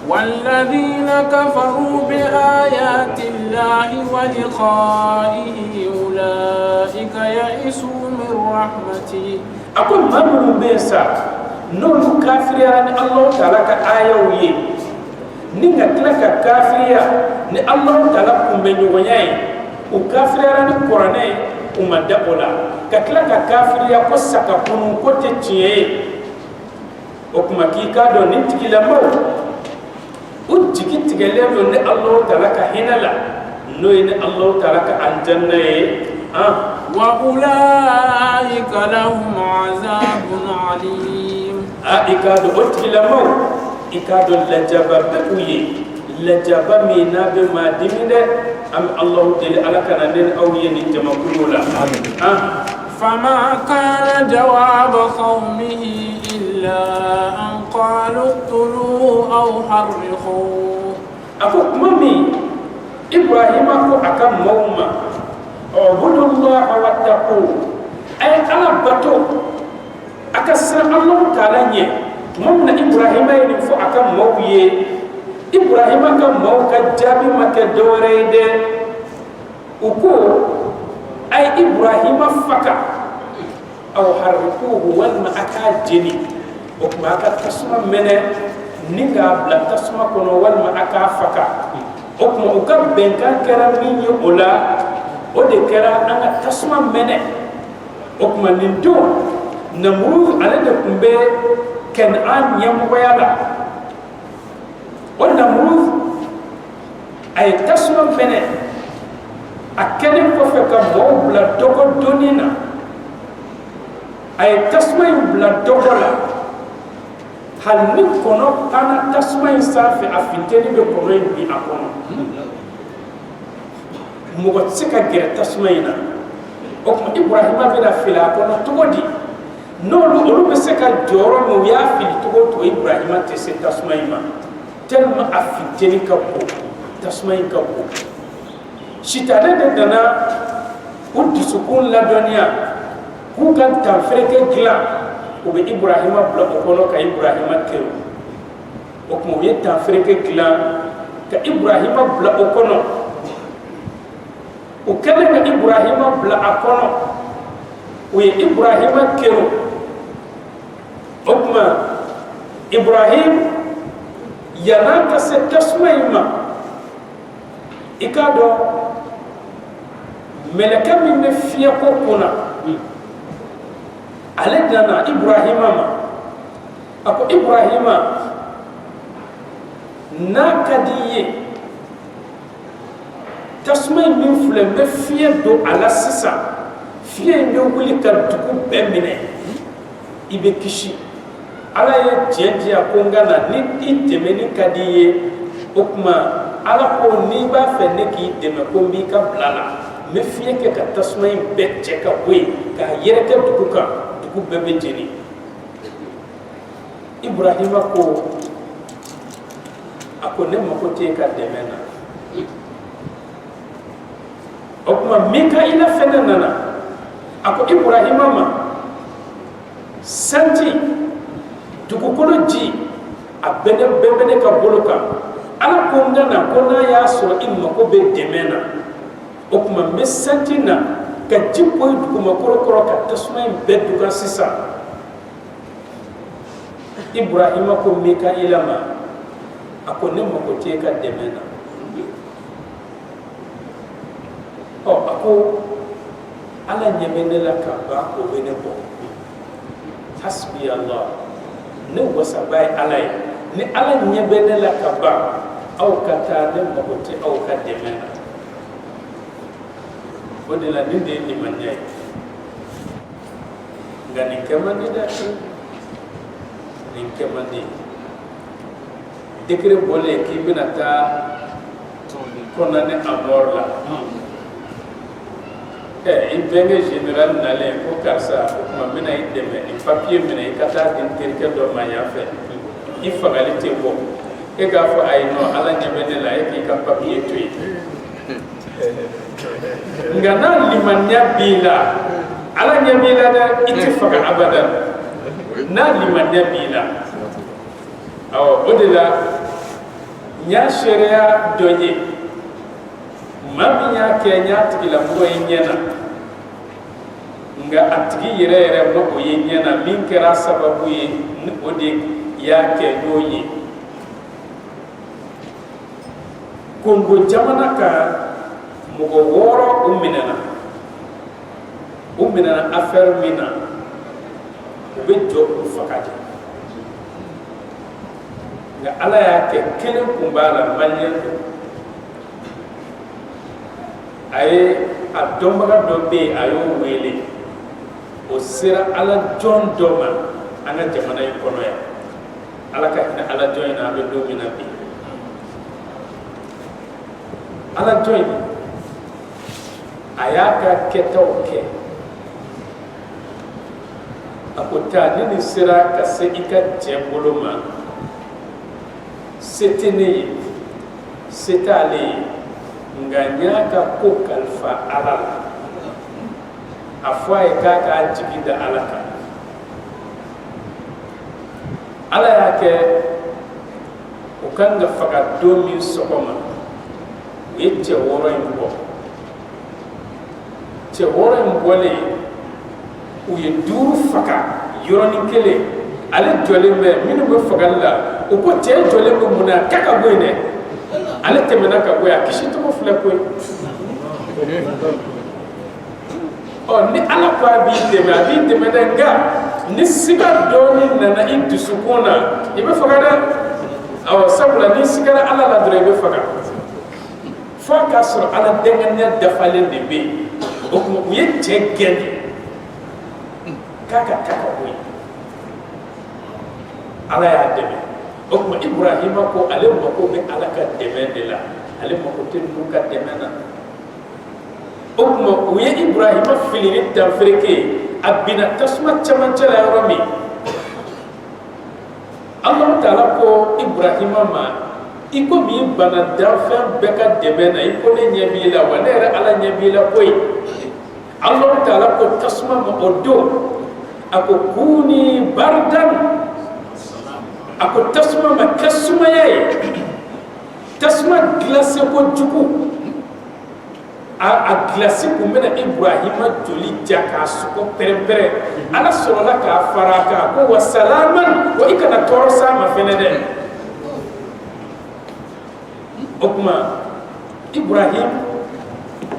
والذين كفروا بآيات الله ولقائه أولئك يئسوا من رحمته ako maa minnu bɛ sa n'olu kafiriyara ni Alahu Taala ka ayaw ye ni ka tila ka kafiriya ni Alahu Taala kunbɛɲɔgɔnya ye u kafiriyara ni kuranɛ ye u ma da o la ka tila ka kafiriya ko sakakunu ko tɛ tiɲɛ ye o kuma k'i k'a dɔn nin tigilamɔgɔ u jigi tigɛlen don ni Alahu Taala ka hinɛ la n'o ye ni Alahu Taala ka aljanna ye وأولئك لهم عذاب عليم ikado otilamau ikado lajaba be uye lajaba me na be ma diminde am Allah deli ala kana nen awliya ni jama kulula فما كان جواب قومه إلا أن قالوا اقتلوه أو حرقوه أكو مامي إبراهيم أكو أكم موما اعبدوا الله واتقوه أي على بطو أكسر الله تعالى ممنا إبراهيم ينفو أكم موية إبراهيم أكم موكا جابي مكا دوريد أكو أي إبراهيم فكا أو حرقوه والما أكا جني وكما أكا تسمى منه نيغا بلا تسمى كونو والما أكا فكا وكما أكا بنكا كرا مين يولا ودي كرا أنا تسمى منه وكما نندو نمروذ على دكمبي كنعان يمويالا ونمروذ أي تسمى منه أكلم كفك مو بلا دوغو دونينا أي تسمى بلا دوغولا هل نكونو أنا تسمى سافي أفنتني بكورين بي أكونو مغتسكا غير تسمينا وكما إبراهيم بنا فيلا أكونو تغودي نولو أولو بسكا جورو مويا فيلي تغو تو إبراهيم تسي تسمينا تلما أفنتني كبو تسمين كبو sitade de dana uddi sukun la dunya ku kan tafreke gla o be ibrahima bla ko no ka ibrahima kero o ko ye tafreke gla ka ibrahima bla o kono o kale ka ibrahima bla akono o ye ibrahima kero o kuma ibrahim yana ka se tasmaima ikado meleka min be fiya ko kuna ale dana ibrahima ma ako ibrahima na kadiye tasmay min fulen be fiya do ala sisa fiya ne wuli ka dugu be mine ibe kishi ala ye jenja ko ngana ni itemeni kadiye okuma ala ko ni ba fe ne ki deme ko mbi ka blala me fiye ke ka tasmay be che ka boy ka yere ke dugu bebe jeni ibrahima ko ako ne mako te ka demena okuma mika ila fena nana ako ibrahima ma santi dugu kono ji abene bebe ka boloka ala ko ngana ko na ya so imma ko be demena okuma mesantina ka jippo duguma korokoro ka tasmay bedduga sisa ibrahima ko mika ilama ako ne mako te ka demena o ako ala nyemene la ka ba ko bene bo hasbi allah ne wasabay alay ni ala nyebene la ka ba aw kata ne mako te aw ka demena de la ninde ni manyai ngani kemani da ni kemani dekre bole ki binata konane amor la ibenge general nale ko karsa ko mina ideme ni papier mina ikata din terke do maya fe ifagalite bo e ga fo ay no ala nyebene la e ki ka papier tuy ngana limanya bila ala nyamila da ittifaka abadan na limanya bila aw odela nya sharia doye mabinya kenya tikila mo yenyana nga atigi yere mo yenyana min kera sababu ye ode ya ke doye kongo jamana ka mugo woro umminana affaire mina ube jo fakati nga ala ya ke kelen kumbala malien ay adombaga dombe ayo wele o sira ala jon doma anga jamana yi kono ya ala ka ina ala joina be domina bi ala joina ayaka ketauke akota ni sira ka se ika jebuluma setene setale nganya ka ko kalfa alala afwa ka jigida alaka ala yake ukanga faga domi sokoma yete woro imbo te woro imbole uye duru faga yoroni kele ale jolembe minu be fagalla o ko te jolembe muna kaka boyne ale temena ka boya kishi to fula ko o ni ala ko abi teme nga ni siga doni nana intu sukuna ibe fagada aw sabula ni sigara ala la dre be faga fa ka sur ala denganya dafalen de be o ko ye tegen kaka boy ala ya deme o ko ibrahim ko ale ko be ala ka deme de la ale ko tin ka deme na o ko ye ibrahim filini tafrike abina tasma chaman chala yoromi Allah Ta'ala ko Ibrahim ma iko bi bana dafa beka debena iko ne nyabila wa ne ala nyabila koy Allah Ta'ala ko tasma ma odo ako kuni bardan ako tasma ma kasuma yayi tasma glace ko juku a glace ko mena Ibrahim joli jaka suko pere ala sorola ka faraka ko wasalaman wa ikana torosa ma fenede okuma Ibrahim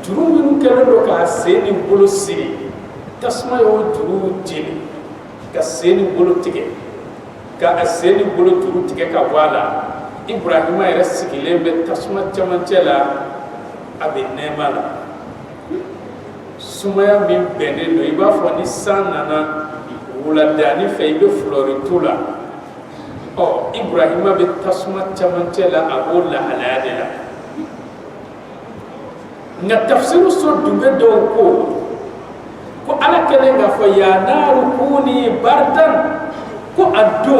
juru min kala do ka seni bolo siri tasma yo juru jini ka seni bolo tige ka seni bolo juru tige ka wala Ibrahim ay rasikile be tasma chamancela abe nemala sumaya min bene do iba fo ni sanana wula dani fe ibe flori tula o Ibrahim be tasma chamancela abola aladela na tafsiru so dumbe do ko ala kele nga fo ya naru kuni bardan ko addu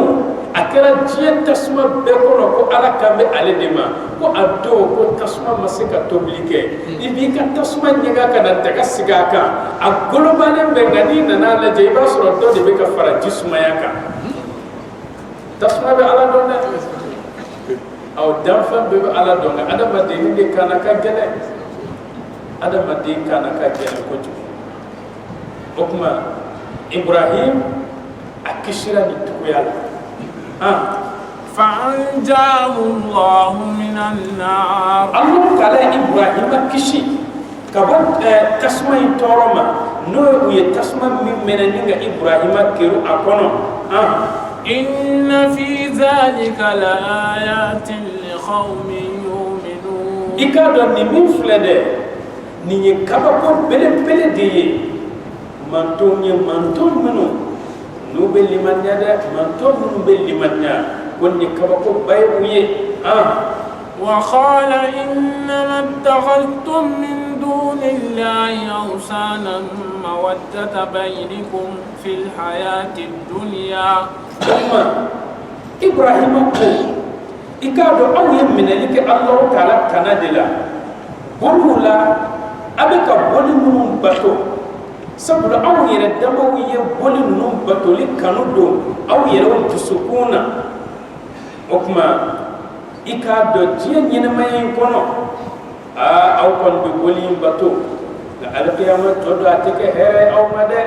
akara jiye tasma be ko ala kambe ale dema ko addo ko tasma masika toblike ibi ka tasma nyaga kana daga sigaka a globalen be ngani nana la jeyba soro do de be ka fara jisma yaka tasma be ala donna aw damfa be ala donna adama de ni kana ka gele adama de kana ka gele ko tu okuma Ibrahim akishira ni tukuyala فأنجاه الله من النار الله تعالى إبراهيم كشي كبر تسمع تورما نو يتسمع من نيجا إبراهيم كيرو أكونو إن في ذلك لآيات لقوم يؤمنون إكادو نمين فلده نيجي كبر بله دي مانتون منو نوبل لمن يدا مانتون نوبل لمن يدا كوني كبكو بايويه وقال إنما اتخذتم من دون الله أوثانا مودة بينكم في الحياة الدنيا إبراهيم أقول إكادو أو يمن لك الله تعالى كندلا برولا أبيك بولي نوم باتو sabula aw yere dama wiye boli num batoli kanudo aw yere on tusukuna okuma ika do jien nyene mayen kono aw kon be boli bato la alqiyama to do atike here aw made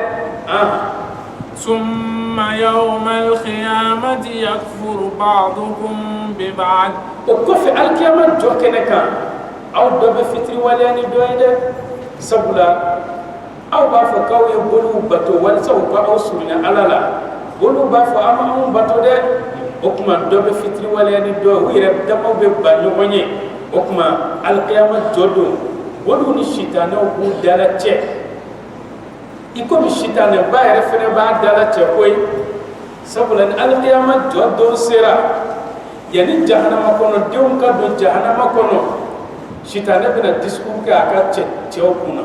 ثم يوم القيامة يكفر بعضكم ببعض وكفي القيامة جوكنكا أو دوب فتري ولاني دويدة سبلا أو بافو كاوي بولو باتو والسو با أو سورنا ألالا بولو بافو أما أم باتو ده أكما دوب فتري ولاني دو ويرب دمو ببانيو وني أكما القيامة جودو بولو نشيطانه ودالا تشي إكو نشيطانه با يرفنا با دالا تشي كوي سبلا القيامة جودو سيرا يعني جهنم كونو ديوم كدو جهنم كونو shitane bena discours ke aka cɛw kunna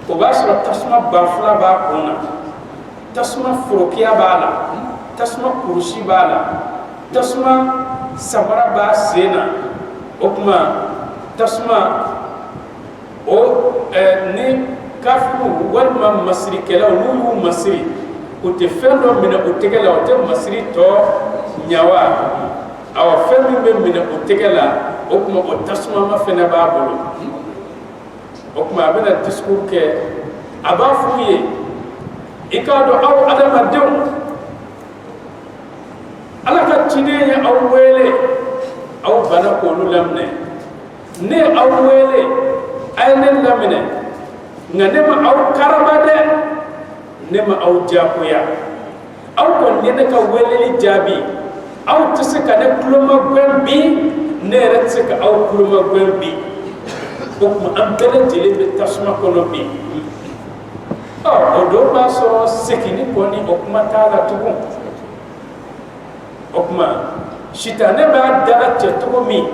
o b'a sɔrɔ tasuma banfula b'a kunna tasuma forokiya b'a la tasuma kurusi b'a la tasuma samara b'a sen na o kuma tasuma o ni kafiru walima masirikɛlaw n'u y'u masiri o tɛ fɛn dɔ minɛ o tɛgɛ la o tɛ masiri tɔ ɲawa awa fɛn min bɛ minɛ o tɛgɛ la o kuma o tasuma ma fɛnɛ b'a bolo o kuma a bɛna discours kɛ a b'a f'u ye i k'a dɔn aw adamadenw ala ka ciden ye aw wele aw bana k'olu laminɛ ne aw wele a ye ne laminɛ nka ne ma aw karaba dɛ ne ma aw jagoya aw kɔni ye ne ka weleli jaabi aw tɛ se ka ne tulomagɛn bi ne yɛrɛ tɛ se ka aw tulomagɛn bi o kuma an bɛɛ lajɛlen bɛ tasuma kɔnɔ bi o don b'a sɔrɔ segini kɔni o kuma t'a la tugun o kuma sitanɛ b'a dala cɛ cogo min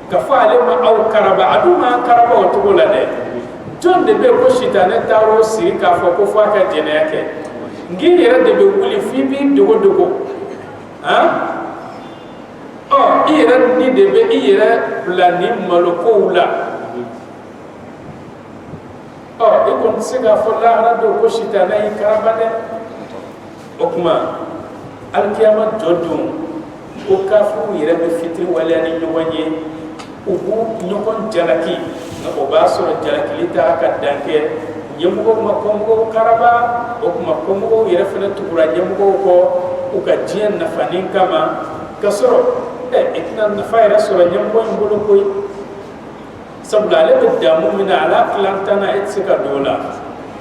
ka fɔ ale ma aw karaba a dun ma karaba o cogo la dɛ jɔn de bɛ ko sitanɛ taar'o sigi k'a fɔ ko fɔ a ka jɛnɛya kɛ n'i yɛrɛ de bɛ wuli f'i b'i dogo dogo i yɛrɛ ni de bɛ i yɛrɛ bila ni malokow la i kɔni tɛ se k'a fɔ lahara don ko sitanɛ y'i karaba dɛ o kuma alikiyama jɔ don ko kafiriw yɛrɛ bɛ fitiri waleya ni ɲɔgɔn ye u b'u ɲɔgɔn jalaki nka o b'a sɔrɔ jalakili t'a ka dan kɛ ɲɛmɔgɔw ma kɔmɔgɔw karaba o kuma kɔmɔgɔw yɛrɛ fana tugura ɲɛmɔgɔw kɔ u ka diɲɛ nafanin kama ka sɔrɔ i tɛna nafa yɛrɛ sɔrɔ ɲɛmɔgɔ in bolo koyi sabula ale bɛ damu min na ala tilan na e tɛ se ka don o la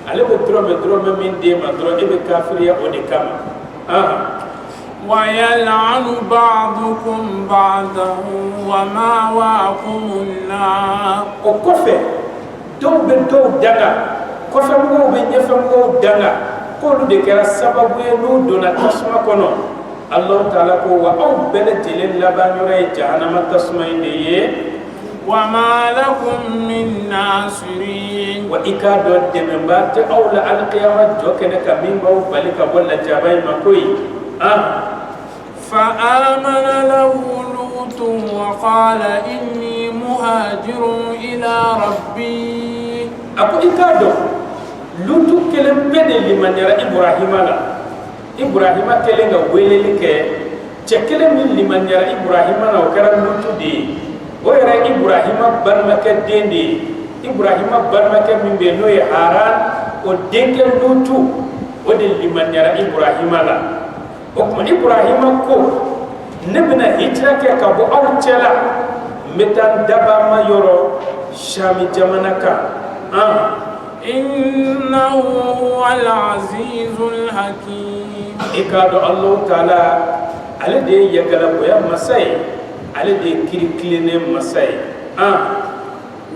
ale bɛ dɔrɔmɛ min d'e ma dɔrɔn e bɛ kafiriya o de kama ويلعن بعضكم بعضا ومأواكم النار o kɔfɛ dɔw bɛ dɔw danga kɔfɛmɔgɔw bɛ ɲɛfɛmɔgɔw danga k'olu de kɛra sababu ye n'u donna tasuma kɔnɔ Alahu Taala ko wa aw bɛɛ lajɛlen labanyɔrɔ ye jahanama tasuma in de ye وما لكم من ناصرين wa i k'a dɔn dɛmɛbaa tɛ aw la alikiyama jɔ kɛnɛ kan min b'aw bali ka bɔ lajaba in ma koyi فآمن له لوط وقال إني مهاجر إلى ربي ako i k'a dɔn lutu kelen bɛɛ de limaniyara Ibrahima la Ibrahima kelen ka weleli kɛ cɛ kelen min limaniyara Ibrahima la o kɛra lutu de ye o yɛrɛ Ibrahima balimakɛ den de ye Ibrahima balimakɛ min bɛ yen n'o ye Haran o denkɛ lutu o de limaniyara Ibrahima la o kuma Ibrahima ko ne bɛna hijira kɛ ka bɔ aw cɛ la n bɛ taa dabama yɔrɔ Sami jamana kan إنه هو العزيز الحكيم i k'a dɔn Alahu Taala ale de ye yagalagoya masa ye ale de ye kirikilenen masa ye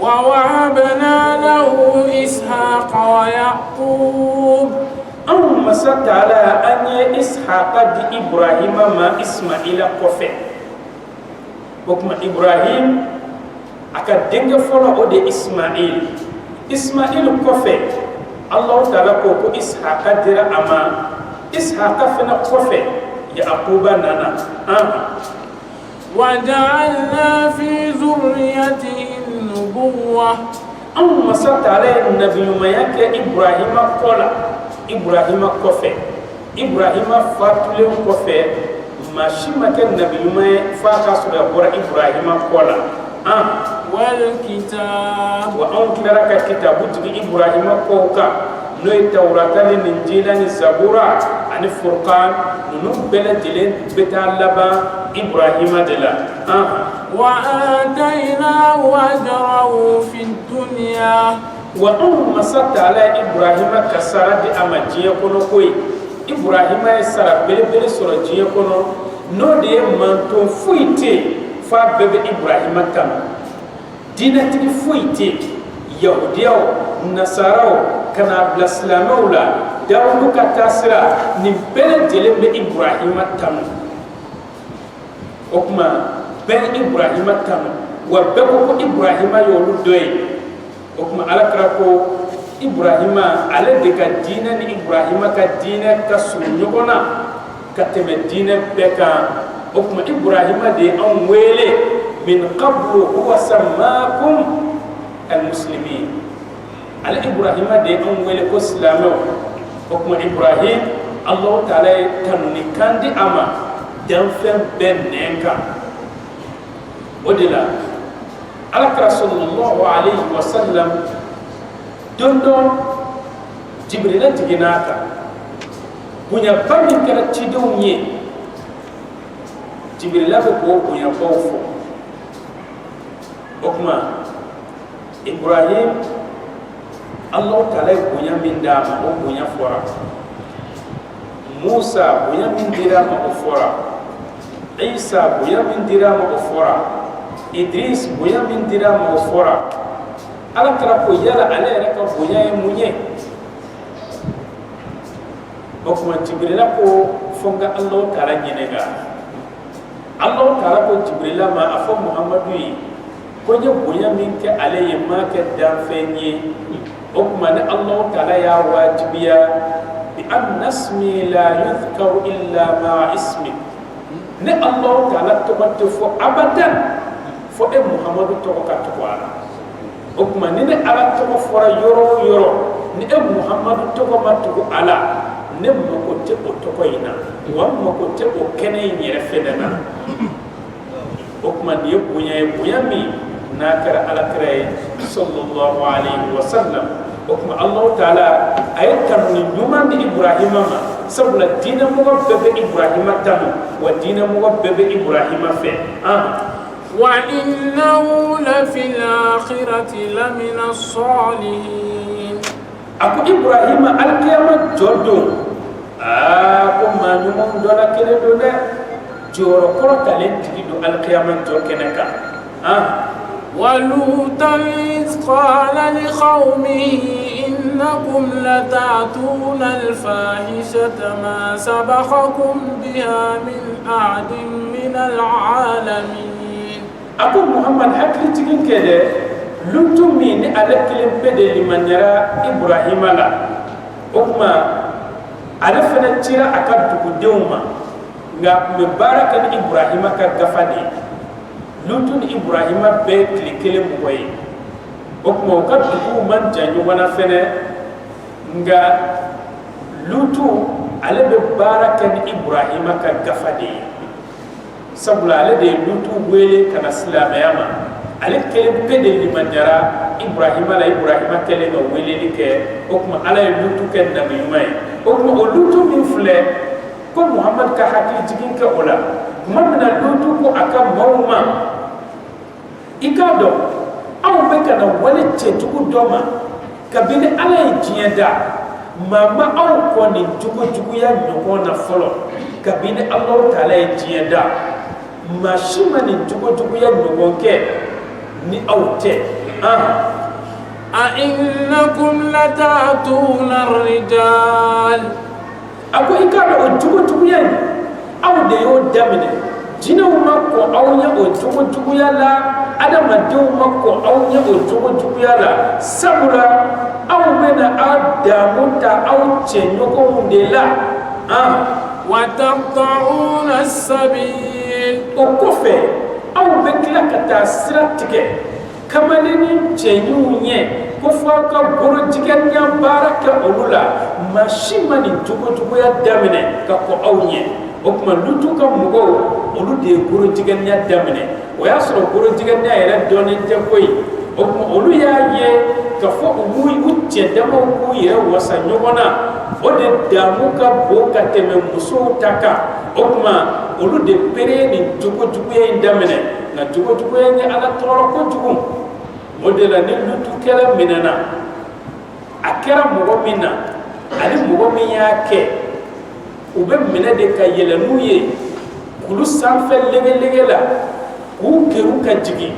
ووهبنا له إسحاق ويعقوب anw masa Taala an ye Ishaqa di Ibrahima ma Ismaila kɔfɛ o kuma Ibrahim a ka denkɛ fɔlɔ o de Ismail Ismail kɔfɛ Alahu Taala ko ko Ishaqa dira a ma Ishaqa fana kɔfɛ Yaquba nana وجعلنا في ذريته النبوة anw masa Taala ye nabiyumanya kɛ Ibrahima kɔ la Ibrahima kɔfɛ Ibrahima fatulen kɔfɛ maa si ma kɛ nabiyuma ye f'a ka sɔrɔ a bɔra Ibrahima kɔ la والكتاب wa anw tilara ka kitabu jigi Ibrahima kɔw kan n'o ye Tawurata ni Injila ni Zabura ani Furqan ninnu bɛɛ lajɛlen bɛ taa laban Ibrahima de la وآتيناه أجره في الدنيا wa anw masa Taala ye Ibrahima ka sara di a ma diɲɛ kɔnɔ koyi Ibrahima ye sara belebele sɔrɔ diɲɛ kɔnɔ n'o de ye manton foyi tɛ yen f'a bɛɛ bɛ Ibrahima tanu diinɛtigi foyi tɛ yen Yahudiyaw Nasaraw ka n'a bila silamɛw la Dawudu ka taasira nin bɛɛ lajɛlen bɛ Ibrahima tanu o kuma bɛɛ Ibrahima tanu wa beko ko Ibrahima yolu doy o kuma alakra ko Ibrahima ale de ka dina ni Ibrahima ka dina ka sunyogona ka teme dina beka o kuma Ibrahima de an wele min qablu huwa sammakum almuslimin ala Ibrahima de an wele ko silamo o kuma Ibrahim Allah taala tanni kandi ama dan fen ben nenka odila alakra sallallahu alayhi wa sallam dondo Jibril tiginaka bunya bami kala tidonye Jibril ko bunya bawfo okma Ibrahim Allah taala bunya min dama o bunya fora Musa bunya min dirama o fora Isa bunya min dirama o fora Idris bunya min dirama o fora ala kala ko yala ala yɛrɛ ka bonya ye mun ye o kuma Jibrila ko fo nka Allah taala ɲininka Allah taala ko Jibrila ma a fɔ Muhamadu ye ko n ye bonya min kɛ ale ye ma kɛ danfɛn ye o kuma ni Allah taala y'a wajibiya bi anna ismi la yudhkaru illa ma ismi ni Allah taala tɔgɔ tɛ fɔ abadan fo e Muhamadu tɔgɔ ka tugu a la o kuma ni ne ala tɔgɔ fɔra yɔrɔ o yɔrɔ ni e Muhamadu tɔgɔ ma tugu a la ne mako tɛ o tɔgɔ in na wa mako tɛ o kɛnɛ in yɛrɛ fɛnɛ na o kuma nin ye bonya ye bonya min n'a kɛra alakira ye sallallahu alayhi wa sallam o kuma Allah taala a ye tanuni ɲuman di Ibrahima ma sabula diinɛmɔgɔ bɛɛ bɛ Ibrahima tanu wa diinɛmɔgɔ bɛɛ bɛ Ibrahima fɛ وإنه لفي الآخرة لمن الصالحين أكو إبراهيم القيامة جودون أكو ما نمون دولا كده دولا جورو كرة تلين تجدو القيامة جو كنكا ولوطا إذ قال لقومه إنكم لتأتون الفاحشة ما سبقكم بها من أحد من العالمين Aku Muhammad hakli tigin kede lutum mi ni ala kilim pede limanyara Ibrahima la okuma ala fana tira aka dugu dewma nga me baraka ni Ibrahima ka gafani lutum Ibrahima be klikele moy okuma ka dugu man janyu wana fene nga lutu ala be baraka ni Ibrahima ka gafani sabula ale de lutu wele kana silameyama ale kelen pe de limandara Ibrahima la Ibrahima kelen ga wele ni ke o kuma ala ye lutu ke nabi ɲuman ye o kuma o lutu min filɛ ko Muhammad ka hakili jigin kɛ o la tuma min na lutu ko a ka maaw ma i k'a dɔn anw bɛ ka na wale cɛjugu dɔ ma kabini ala ye diɲɛ da maa ma anw kɔni jugujuguya ɲɔgɔn na fɔlɔ kabini Allahu taala ye diɲɛ da ma si ma nin jugujuguya ɲɔgɔn kɛ ni aw tɛ أئنكم لتأتون الرجال a ko i k'a dɔn o jugujuguya in aw de y'o daminɛ jinɛw ma kɔn aw ɲɛ o jugujuguya la adamadenw ma kɔn aw ɲɛ o jugujuguya la sabula aw bɛna aw damu ta aw cɛɲɔgɔnw de la وتقطعون السبيل o kɔfɛ aw bɛ tila ka taa sira tigɛ kamaleni cɛɲuw ɲɛ ko fɔ aw ka bolojigɛnya baara kɛ olu la maa si ma nin jugujuguya daminɛ ka kɔn aw ɲɛ o tuma lutu ka mɔgɔw olu de ye bolojigɛnya daminɛ o y'a sɔrɔ bolojigɛnya yɛrɛ dɔnnen tɛ koyi o tuma olu y'a ye ka fɔ u cɛ damaw k'u yɛrɛ wasa ɲɔgɔn na o de damu ka bon ka tɛmɛ musow ta kan o tuma olu de pere nin jugujuguya in daminɛ nka jugujuguya in ye ala tɔɔrɔ kojugu o de la ni lutu kɛla minɛna a kɛra mɔgɔ min na ani mɔgɔ min y'a kɛ u bɛ minɛ de ka yɛlɛ n'u ye kulu sanfɛ lege la k'u keru ka jigin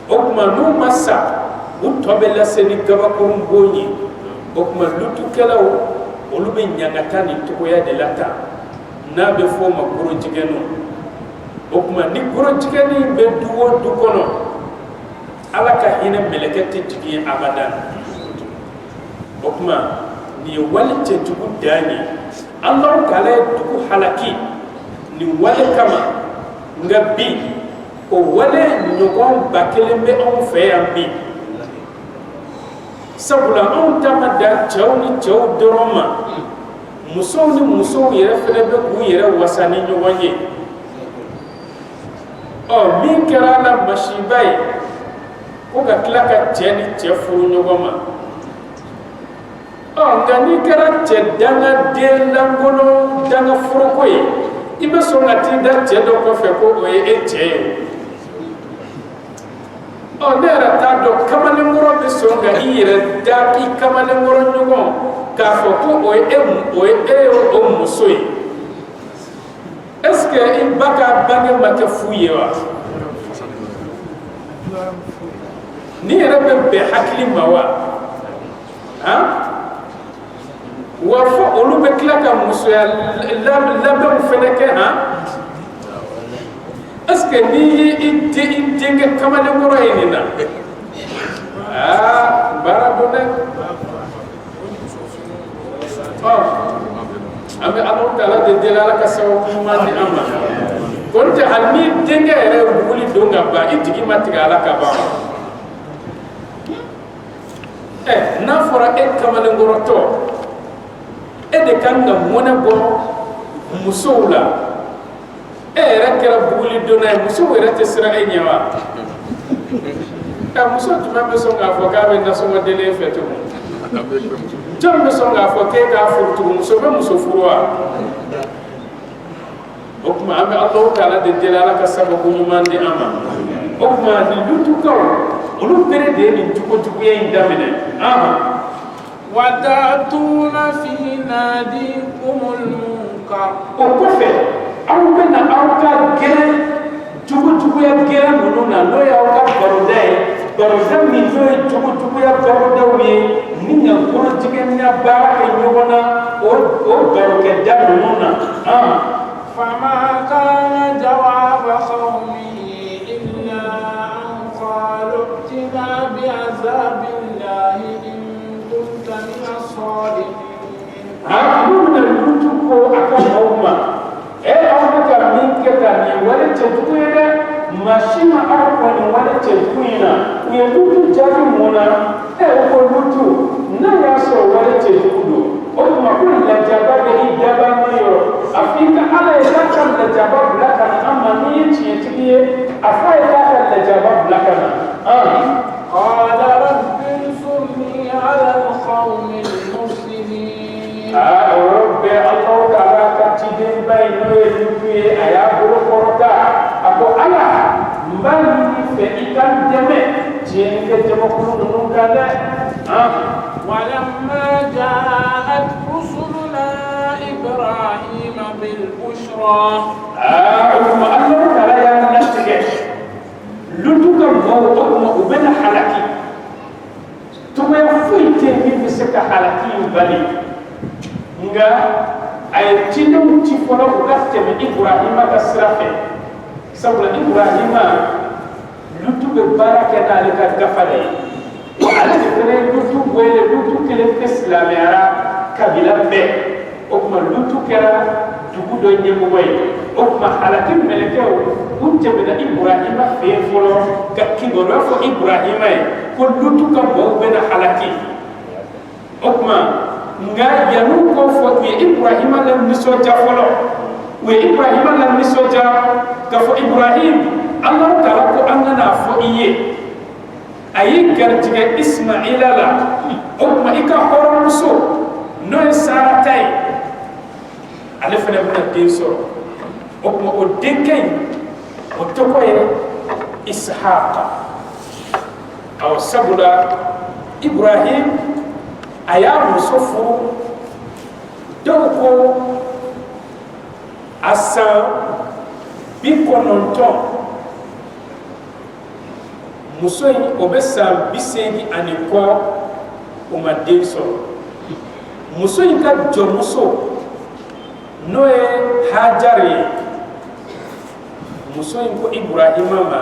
o tuma n'u ma sa u tɔ bɛ lase ni gabakurun bon ye o tuma lutukɛlaw olu bɛ ɲangata nin cogoya de la tan n'a bɛ fɔ o ma gorojigɛnu o tuma ni gorojigɛni bɛ du o du kɔnɔ ala ka hinɛ mɛlɛkɛ tɛ jigin abadan. O kuma nin ye wale cɛjugu dan ye. Alahu Taala ye dugu halaki nin wale kama. Nka bi o wale ɲɔgɔn 1000 bɛ anw fɛ yan bi. Sabula anw ta ma dan cɛw ni cɛw dɔrɔn ma. Musow ni musow yɛrɛ fɛnɛ bɛ k'u yɛrɛ wasa ni ɲɔgɔn ye. Min kɛra la masiba ye ko ka tila ka cɛ ni cɛ furu ɲɔgɔn ma. Nka n'i kɛra cɛ danga den lankolon danga foroko ye, i bɛ sɔn ka t'i da cɛ dɔ kɔfɛ ko o ye e cɛ ye. Ne yɛrɛ t'a dɔn kamalenkɔrɔ bɛ sɔn ka i yɛrɛ da i kamalenkɔrɔ ɲɔgɔn k'a fɔ ko o ye e o muso ye. Est-ce que i ba ka bange ma kɛ fu ye wa? Ni yɛrɛ bɛ bɛn hakili ma wa? Wa fɔ olu bɛ tila ka musoya labɛnw fɛnɛ kɛ est-ce que n'i ye i denkɛ kamalenkɔrɔ ye nin na? Baara don dɛ. An bɛ Alahu Taala de deli Ala ka sababu ɲuman di an ma. Ko n tɛ hali ni denkɛ yɛrɛ ye wuli don ka ban i jigi ma tigɛ Ala ka ban. N'a fɔra e kamalenkɔrɔtɔ e de kan ka mɔnɛ bɔ musow la. E yɛrɛ kɛra buguli donna ye musow yɛrɛ tɛ siran e ɲɛ wa? Muso jumɛn bɛ sɔn k'a fɔ k'a bɛ nasɔngɔ deli e fɛ tugun? Jɔn bɛ sɔn k'a fɔ k'e k'a furu tugun? Muso bɛ muso furu wa? O kuma an bɛ Alahu Taala de deli Ala ka sababu ɲuman di an ma. O kuma nin lutukaw olu bere de ye nin juguya in daminɛ. وتأتون في ناديكم المنكر. O kɔfɛ aw bɛna aw ka gɛrɛ juguya gɛrɛ ninnu na n'o y'aw ka baroda ye. Baroda min n'o ye juguya barodaw ye ni ɲankɔrɔtigɛnya baara kɛ ɲɔgɔn na o barokɛda ninnu na. فما كان جواب قومه إلا أن قالوا ائتنا بعذاب الله إن كنت من الصادقين. من الكتب أكملهما. أو بكر من كتاب ولا تدوين ماشين أرقام ولا تدوين يدوك جارمونا أو كلوتو نياسو ولا تدوين. O kuma ko lajaba bɛ i daba ma yɔrɔ a fɔ i ka Ala ye k'a ka lajaba bila ka na an ma n'i ye tiɲɛtigi ye a fɔ a ye k'a ka lajaba bila ka na. قال رب انصرني على القوم المفسدين. O yɔrɔ bɛɛ Alahu Taala ka cidenba ye n'o ye Lutu ye a y'a bolo kɔrɔta a ko Ala n b'a ɲini fɛ i ka n dɛmɛ tiɲɛnikɛ jamakulu ninnu kan dɛ. ولما جاءت رسلنا إبراهيم بالبشرى. الله تعالى يا نشتكي لدوك موضوعنا وبين حلقي ثم يفوت من بسك حلقي وبالي nga ay tinum ci folo gafte mi Ibrahima kasrafe sabula Ibrahima lutuɓe barake naale ka gafale wa ala de fene lutu boyle lutu kelen ke silameyara kabila bɛɛ o kuma lutu kɛra dugu dɔ ɲɛmɔgɔ ye o kuma halaki mɛlɛkɛw u tɛmɛna Ibrahima fɛ yen fɔlɔ ka kibaruya fɔ Ibrahima ye ko lutu ka mɔgɔw bɛna halaki o kuma nga yanu ko fɔ u ye Ibrahima la nisɔndiya fɔlɔ u ye Ibrahima la nisɔndiya ka fɔ Ibrahim Alahu Taala ko an kana fɔ i ye a ye garijɛgɛ Ismaila la o kuma i ka hɔrɔnmuso n'o ye Sara ta ye ale fana bɛna den sɔrɔ o kuma o denkɛ in o tɔgɔ ye Ishaqa awɔ sabula Ibrahim a y'a muso furu dɔw ko a san 90 muso in o bɛ san 89 o ma den sɔrɔ muso in ka jɔnmuso n'o ye Hajar ye muso in ko Ibrahima ma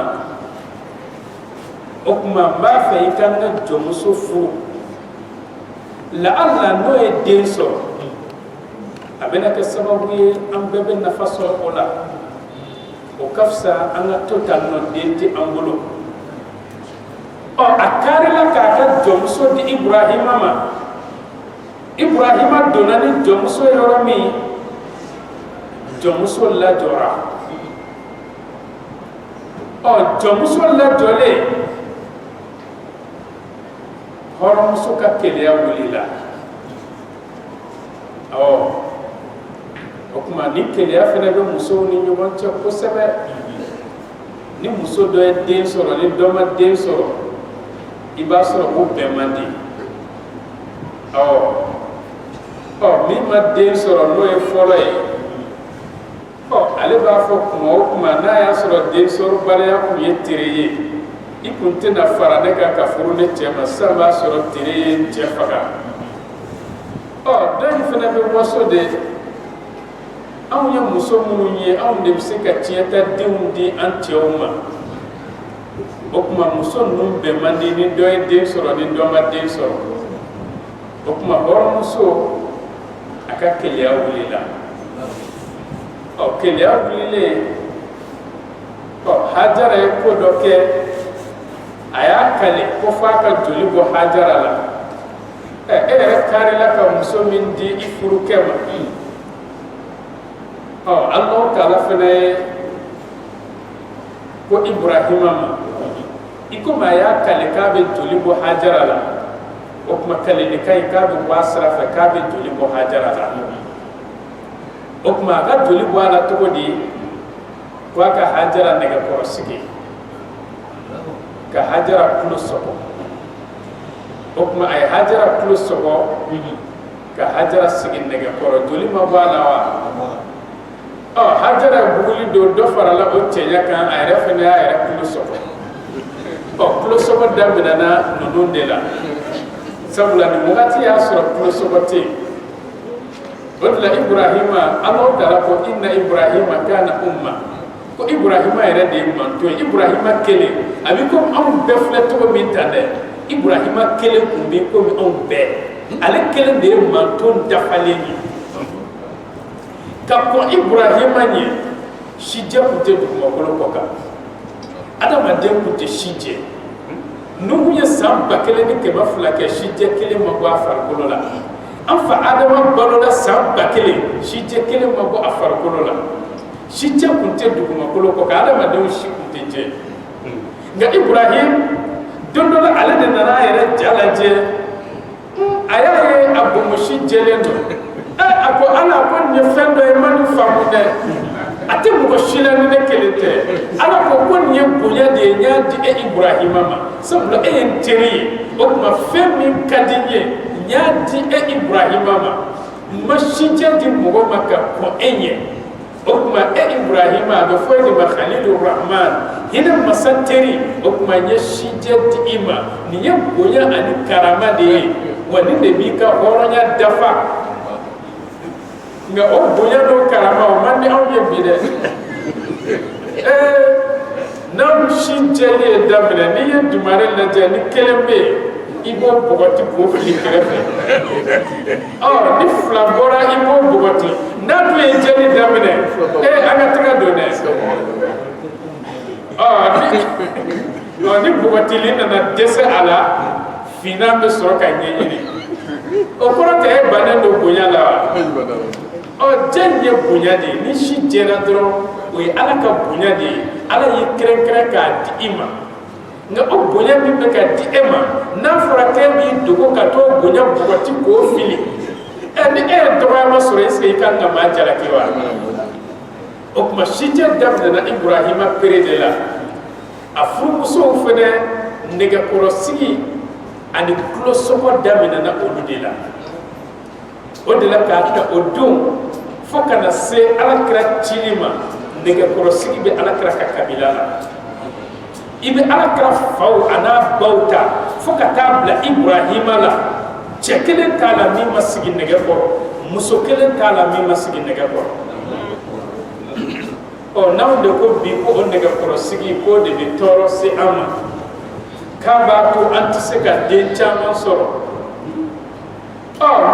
o o kuma n b'a fɛ i ka n ka jɔnmuso furu la'alla n'o ye den sɔrɔ a bɛna kɛ sababu ye an bɛɛ bɛ nafa sɔrɔ o la o ka fisa an ka to tan nɔ den tɛ an bolo a karila k'a ka jɔnmuso di Ibrahima ma Ibrahima donna ni jɔnmuso ye yɔrɔ min jɔnmuso lajɔra jɔnmuso lajɔlen hɔrɔnmuso ka keleya wulila o kuma ni keleya fana bɛ musow ni ɲɔgɔn cɛ kosɛbɛ ni muso dɔ ye den sɔrɔ ni dɔ ma den sɔrɔ i b'a sɔrɔ ko bɛn man di min ma den sɔrɔ n'o ye fɔlɔ ye ale b'a fɔ kuma o kuma n'a y'a sɔrɔ den sɔrɔbaliya kun ye tere ye i kun tɛna fara ne kan ka furu ne cɛ ma sisan b'a sɔrɔ tere ye cɛ faga dɔ in fana bɛ waso de anw ye muso minnu ye anw de bɛ se ka tiɲɛta denw di an cɛw ma o kuma muso ninnu bɛn man di ni dɔ ye den sɔrɔ ni dɔ ma den sɔrɔ o kuma hɔrɔnmuso a ka keleya wulila keleya wulilen Hajara ye ko dɔ kɛ a y'a kale ko f'a ka joli bɔ Hajara la e yɛrɛ karila ka muso min di i furukɛ ma Allahu Taala fana ye ko Ibrahima ma i komi a y'a kale k'a bɛ joli bɔ Hajara la o kuma kaleni ka ɲi k'a bɛ bɔ a sira fɛ k'a bɛ joli bɔ Hajara la o kuma a ka joli bɔ a la cogo di ko a ka Hajara nɛgɛkɔrɔsigi ka Hajara tulo sɔgɔ o kuma a ye Hajara tulo sɔgɔ ka Hajara sigi nɛgɛkɔrɔ joli ma bɔ a la wa Hajara buguli don dɔ farala o cɛɲa kan a yɛrɛ fana y'a yɛrɛ tulo sɔgɔ tulo sɔgɔ daminɛna ninnu de la sabula ni wagati y'a sɔrɔ tulo sɔgɔ tɛ yen o de la Ibrahima Allahu Taala ko inna Ibrahima kana umma ko Ibrahima yɛrɛ de ye manto ye Ibrahima kelen a bɛ komi anw bɛɛ filɛ cogo min ta dɛ Ibrahima kelen kun bɛ komi anw bɛɛ ale kelen de ye manto dafalen ye ka kɔn Ibrahima ɲɛ sijɛ kun tɛ dugumakolo kɔ kan adamaden kun tɛ sijɛ Nuhu ye san 1200 kɛ sijɛ kelen ma bɔ a farikolo la an fa Adama balola san 1000 sijɛ kelen ma bɔ a farikolo la sijɛ kun tɛ dugumakolo kɔ kan adamadenw si kun tɛ jɛ nka Ibrahim don dɔ la ale de nana a yɛrɛ ja lajɛ a y'a ye a bonbosi jɛlen don a ko Ala ko nin ye fɛn dɔ ye ma nin faamu dɛ a tɛ mɔgɔ si la ni ne kelen tɛ Ala ko nin ye bonya de ye n y'a di Ibrahima ma sabula e ye n teri ye o tuma fɛn min ka di n ye n y'a di Ibrahima ma n ma sijɛ di mɔgɔ ma ka kɔn e ɲɛ o tuma Ibrahima a bɛ fɔ e de ma Khalilur Rahman hinɛ masa teri o tuma n ye sijɛ di i ma nin ye bonya ani karama de ye wa nin de b'i ka hɔrɔnya dafa nka o bonya n'o karama o man di anw ye bi dɛ n'anw si jɛli ye daminɛ n'i ye dumare lajɛ ni kelen bɛ yen i b'o bɔgɔti k'o fili kɛrɛfɛ ni fila bɔra i b'o bɔgɔti n'a dun ye jɛli daminɛ an ka taga don dɛ ni bɔgɔtili nana dɛsɛ a la finan bɛ sɔrɔ ka ɲɛɲini o kɔrɔ tɛ e bannen don bonya la wa jɛn ye bonya de ye ni si jɛra dɔrɔn o ye Ala ka bonya de ye Ala y'i kɛrɛnkɛrɛn k'a di i ma nka o bonya min bɛ ka di e ma n'a fɔra k'e b'i dogo ka t'o bonya bɔgɔti k'o fili ni e ye dɔgɔyama sɔrɔ est-ce que i kan ka maa jalaki wa o kuma sijɛ daminɛna Ibrahima pere de la a furumusow fana nɛgɛkɔrɔsigi ani tulosɔgɔ daminɛna olu de la o de la k'a ta o don fo kana se Alakira cili ma nɛgɛkɔrɔsigi bɛ Alakira ka kabila la i bɛ Alakira faw a n'a baw ta fo ka taa bila Ibrahima la cɛ kelen t'a la min ma sigi nɛgɛ kɔrɔ muso kelen t'a la min ma sigi nɛgɛ kɔrɔ n'anw de ko bi ko o nɛgɛkɔrɔsigi k'o de bɛ tɔɔrɔ se an ma k'a b'a to an tɛ se ka den caman sɔrɔ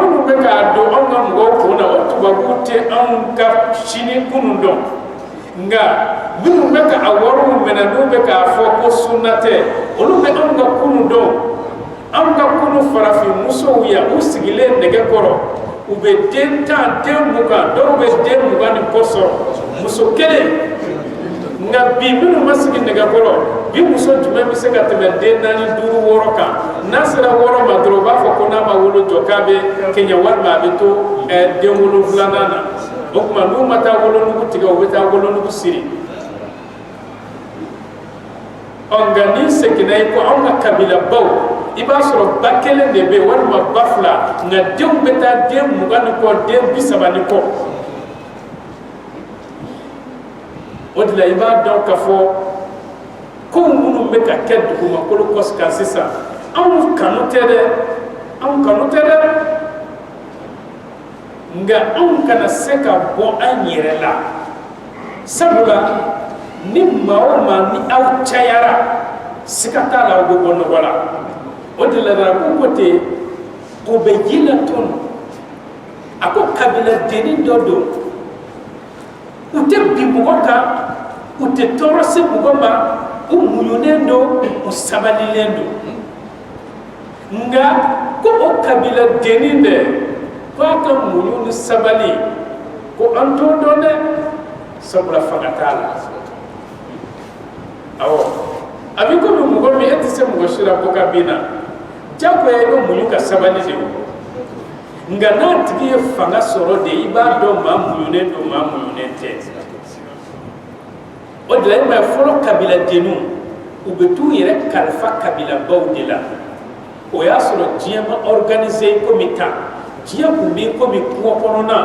minnu bɛ k'a don anw ka mɔgɔw kun na o tubabuw tɛ anw ka sini kunun dɔn nka minnu bɛ ka a wariw minɛ n'u bɛ k'a fɔ ko sunna tɛ olu bɛ anw ka kunun dɔn anw ka kunun farafin musow ya u sigilen nɛgɛ kɔrɔ u bɛ den 10 den 20 dɔw bɛ den 20 ni kɔ sɔrɔ muso kelen nka bi minnu ma sigi nɛgɛkɔrɔ bi muso jumɛn bɛ se ka tɛmɛ den 4 5 6 kan n'a sera 6 ma dɔrɔn u b'a fɔ ko n'a ma wolo jɔ k'a bɛ kɛɲɛ walima a bɛ to den 7 na o tuma n'u ma taa wolonugu tigɛ u bɛ taa wolonugu siri nka ni seginna i ko anw ka kabilabaw i b'a sɔrɔ ba kelen de bɛ yen walima ba 2 nka denw bɛ taa den 20 ni kɔ den 30 ni kɔ o de la i b'a dɔn k'a fɔ ko minnu bɛ ka kɛ dugumakolo kɔsi kan sisan anw kanu tɛ dɛ nka anw kana se ka bɔ an yɛrɛ la sabula ni maa o maa ni aw cayara siga t'a la aw bɛ bɔ nɔgɔ la o de la ko ten o bɛ ji la tun a ko kabila denni dɔ don u tɛ bin mɔgɔ kan u tɛ tɔɔrɔ se mɔgɔ ma u muɲunen don u sabalilen don nka ko o kabila denni dɛ k'a ka muɲu ni sabali ko an t'o dɔn dɛ sabula fanga t'a la awɔ a bɛ komi mɔgɔ min e tɛ se mɔgɔ si la ko ka bin na jagoya i bɛ muɲu ka sabali de o nka n'a tigi ye fanga sɔrɔ de i b'a dɔn maa muɲunen don maa muɲunen tɛ o de la i b'a ye fɔlɔ kabila denniw u bɛ t'u yɛrɛ kalifa kabilabaw de la o y'a sɔrɔ diɲɛ ma organiser komi tan diɲɛ tun bɛ komi kungo kɔnɔna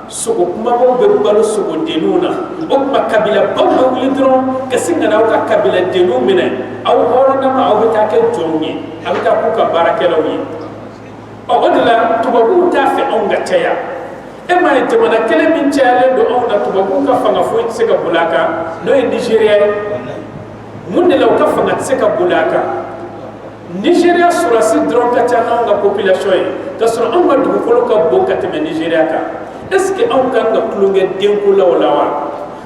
sogo kumabaw bɛ balo sogodenninw na o tuma kabilabaw bɛ wuli dɔrɔn ka sin ka na aw ka kabiladenninw minɛ aw hɔrɔnnama aw bɛ taa kɛ jɔnw ye a bɛ taa k'u ka baarakɛlaw ye o de la tubabuw t'a fɛ anw ka caya e m'a ye jamana kelen min cayalen don anw na tubabuw ka fanga foyi tɛ se ka boli a kan n'o ye Nigériya ye mun de la u ka fanga tɛ se ka boli a kan Nigériya sɔrɔdasi dɔrɔn ka ca n'anw ka population ye ka sɔrɔ anw ka dugukolo ka bon ka tɛmɛ Nigériya kan est-ce que anw kan ka tulonkɛ denko la o la wa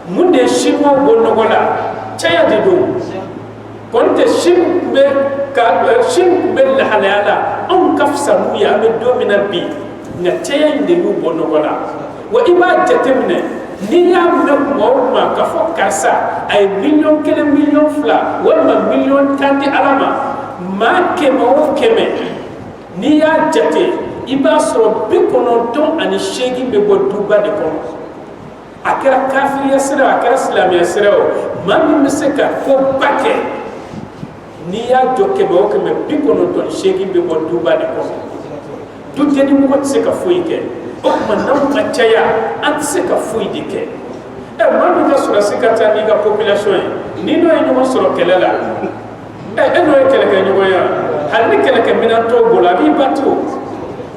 mun de ye chinois bɔ nɔgɔ la caya de don kɔni tɛ Chine tun bɛ lahalaya la anw ka fisa n'u ye an bɛ don min na bi nka caya in de y'u bɔ nɔgɔ la wa i b'a jateminɛ n'i y'a mɛn kuma o kuma k'a fɔ karisa a ye 1,000,000 1,2,000,000 walima 1,000,000 di Ala ma maa 100 o 100 n'i y'a jate i b'a sɔrɔ 98 bɛ bɔ duba de kɔnɔ a kɛra kafiriya sira a kɛra silamɛya sira o maa min bɛ se ka koba kɛ n'i y'a jɔ 100 o 100 98 bɛ bɔ duba de kɔnɔ dutɛni mɔgɔ tɛ se ka foyi kɛ o tuma n'anw ma caya an tɛ se ka foyi de kɛ maa min ka sɔrɔdasi ka ca n'i ka population ye n'i n'o ye ɲɔgɔn sɔrɔ kɛlɛ la e n'o ye kɛlɛkɛɲɔgɔn ye hali ni kɛlɛkɛminɛn t'o bolo a b'i ba to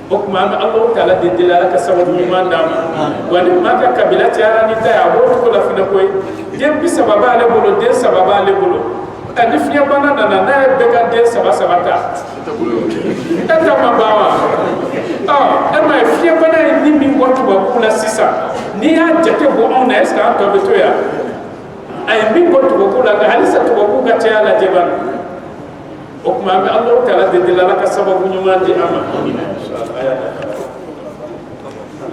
o tuma an bɛ Alahu Taala de deli Ala ka sababu ɲuman d'a ma wa ni maa ka kabila cayara ni ta ye a b'o cogo la fana koyi den 30 b'ale bolo den 3 b'ale bolo ni fiɲɛ bana nana n'a ye bɛɛ ka den 3 ta e ta ma ban wa e m'a ye fiɲɛ bana ye ni min bɔ tubabuw la sisan n'i y'a jate bɔ anw na est-ce que an tɔ bɛ to yan a ye min bɔ tubabuw la nka halisa tubabuw ka caya lajɛ bani o tuma an bɛ Alahu Taala de deli Ala ka sababu ɲuman di an ma.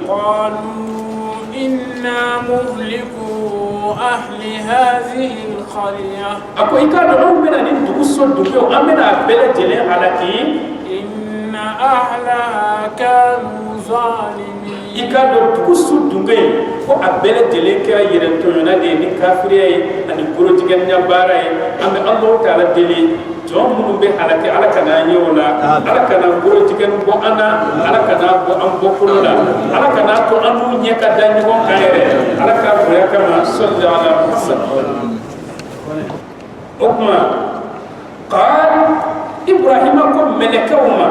قالوا إنا مهلكو أهل هذه القرية ako i k'a dɔn anw bɛna nin dugu so duguw an bɛna a bɛɛ lajɛlen halaki إن أهلها كانوا ظالمين i k'a dɔn dugu so dugu in ko a bɛɛ lajɛlen kɛra yɛrɛtɔɲɔna de ye ni kafiriya ye ani bolotigɛniya baara ye an bɛ Alahu Taala deli jɔn minnu bɛ halaki Ala kana an ye o la Ala kana bolotigɛni bɔ an na Ala kana bɔ an bɔkolo la Ala kana to an n'u ɲɛ ka da ɲɔgɔn kan yɛrɛ Ala ka bonya kama salli ala Muhammad o tuma qaal Ibrahima ko mɛlɛkɛw ma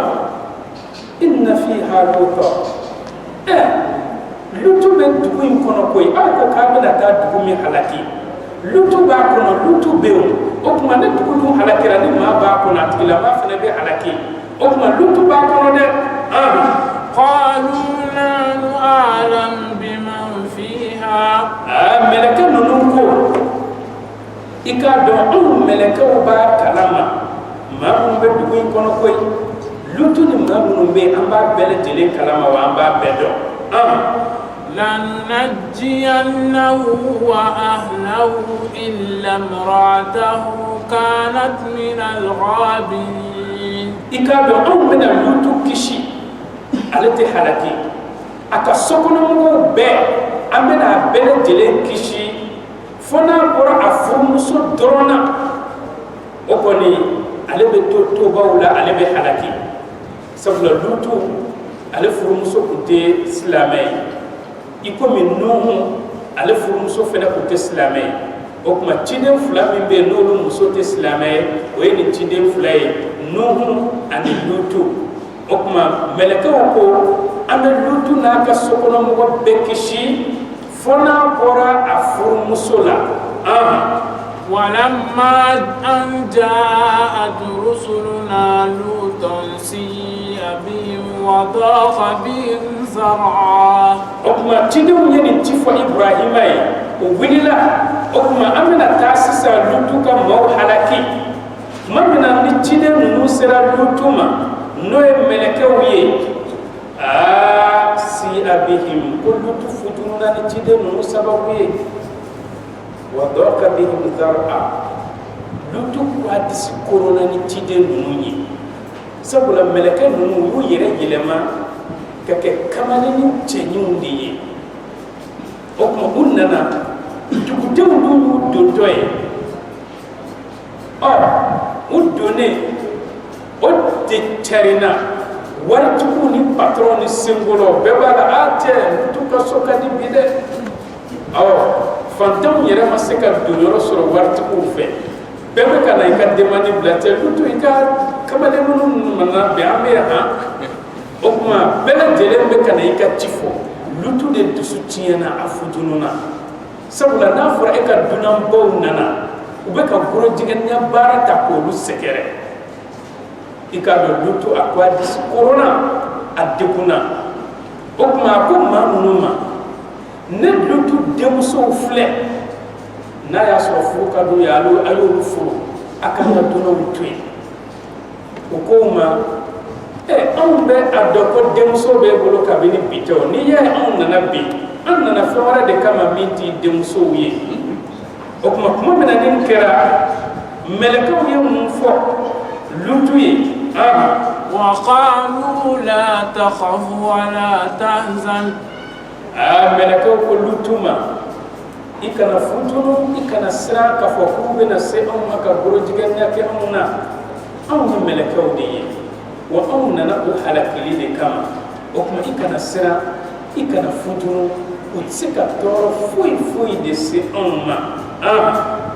inna fiha Luta Lutu bɛ dugu in kɔnɔ koyi aw ko k'a bɛna taa dugu min halaki Lutu b'a kɔnɔ Lutu bɛ yen o kuma ne dugu dun halakira ni maa b'a kɔnɔ a tigilama fana bɛ halaki o kuma lutu b'a kɔnɔ dɛ قالوا نحن أعلم بمن فيها mɛlɛkɛ ninnu ko i k'a dɔn anw mɛlɛkɛw b'a kalama maa minnu bɛ dugu in kɔnɔ koyi lutu ni maa minnu bɛ yen an b'a bɛɛ lajɛlen kalama wa an b'a bɛɛ dɔn لننجينه وأهله إلا امرأته كانت من الغابرين i k'a dɔn anw bɛna lutu kisi ale tɛ halaki a ka sokɔnɔmɔgɔw bɛɛ an bɛna a bɛɛ lajɛlen kisi fo n'a bɔra a furumuso dɔrɔn na o kɔni ale bɛ to tobaw la ale bɛ halaki sabula lutu ale furumuso tun tɛ silamɛ ye i komi nuhu ale furumuso fana tun tɛ silamɛ ye o tuma ciden fila min bɛ yen n'olu muso tɛ silamɛ ye o ye nin ciden fila ye nuhu ani lutu o tuma mɛlɛkɛw ko an bɛ lutu n'a ka sokɔnɔmɔgɔ bɛɛ kisi fo n'a bɔra a furumuso la ولما أن جاءت رسلنا لوطا سيء بهم وضاق بهم زرعا o kuma cidenw ye nin ci fɔ ibrahima ye o wulila o kuma an bɛna taa sisan lutu ka maaw halaki tuma min na ni ciden ninnu sera lutu ma n'o ye mɛlɛkɛw ye si'a bihim ko lutu futununa ni ciden ninnu sababu ye wa dɔka bihim zar'a lutu k'a disi korona ni ciden ninnu ye sabula mɛlɛkɛ ninnu y'u yɛrɛ yɛlɛma ka kɛ kamalen ni cɛɲinw de ye o kuma u nana dugudenw dun y'u dontɔ ye u donnen o de cɛrinna waritigiw ni patɔrɔn ni senkɔrɔ bɛɛ b'a la cɛ lutu ka so ka di bi dɛ fantanw yɛrɛ ma se ka don yɔrɔ sɔrɔ waritigiw fɛ bɛɛ bɛ ka na i ka demande bila cɛ lutu i ka kamalen minnu nana bɛn an bɛ yan o kuma bɛɛ lajɛlen bɛ ka na i ka ci fɔ lutu de dusu tiɲɛna a futununa sabula n'a fɔra e ka dunanbaw nana u bɛ ka gorojigɛnya baara ta k'olu sɛgɛrɛ i k'a dɔn lutu a ko a disi korona a degunna o kuma a ko maa ninnu ma ne lutu denmusow filɛ n'a y'a sɔrɔ furu ka d'u ye a y'olu furu a kan ka dunanw to yen o ko ma anw bɛ a dɔn ko denmuso b'e bolo kabini bi tɛ o n'i y'a ye anw nana bi an nana fɛn wɛrɛ de kama min t'i denmusow ye o kuma kuma min na nin kɛra mɛlɛkɛw ye mun fɔ lutu ye وقالوا لا تخف ولا تحزن mɛlɛkɛw ko lutu ma i kana futunu i kana siran k'a fɔ k'u bɛna se anw ma ka gorojigɛnya kɛ anw na anw ye mɛlɛkɛw de ye wa anw nana o halakili de kama o kuma i kana siran i kana futunu u tɛ se ka tɔɔrɔ foyi foyi de se anw ma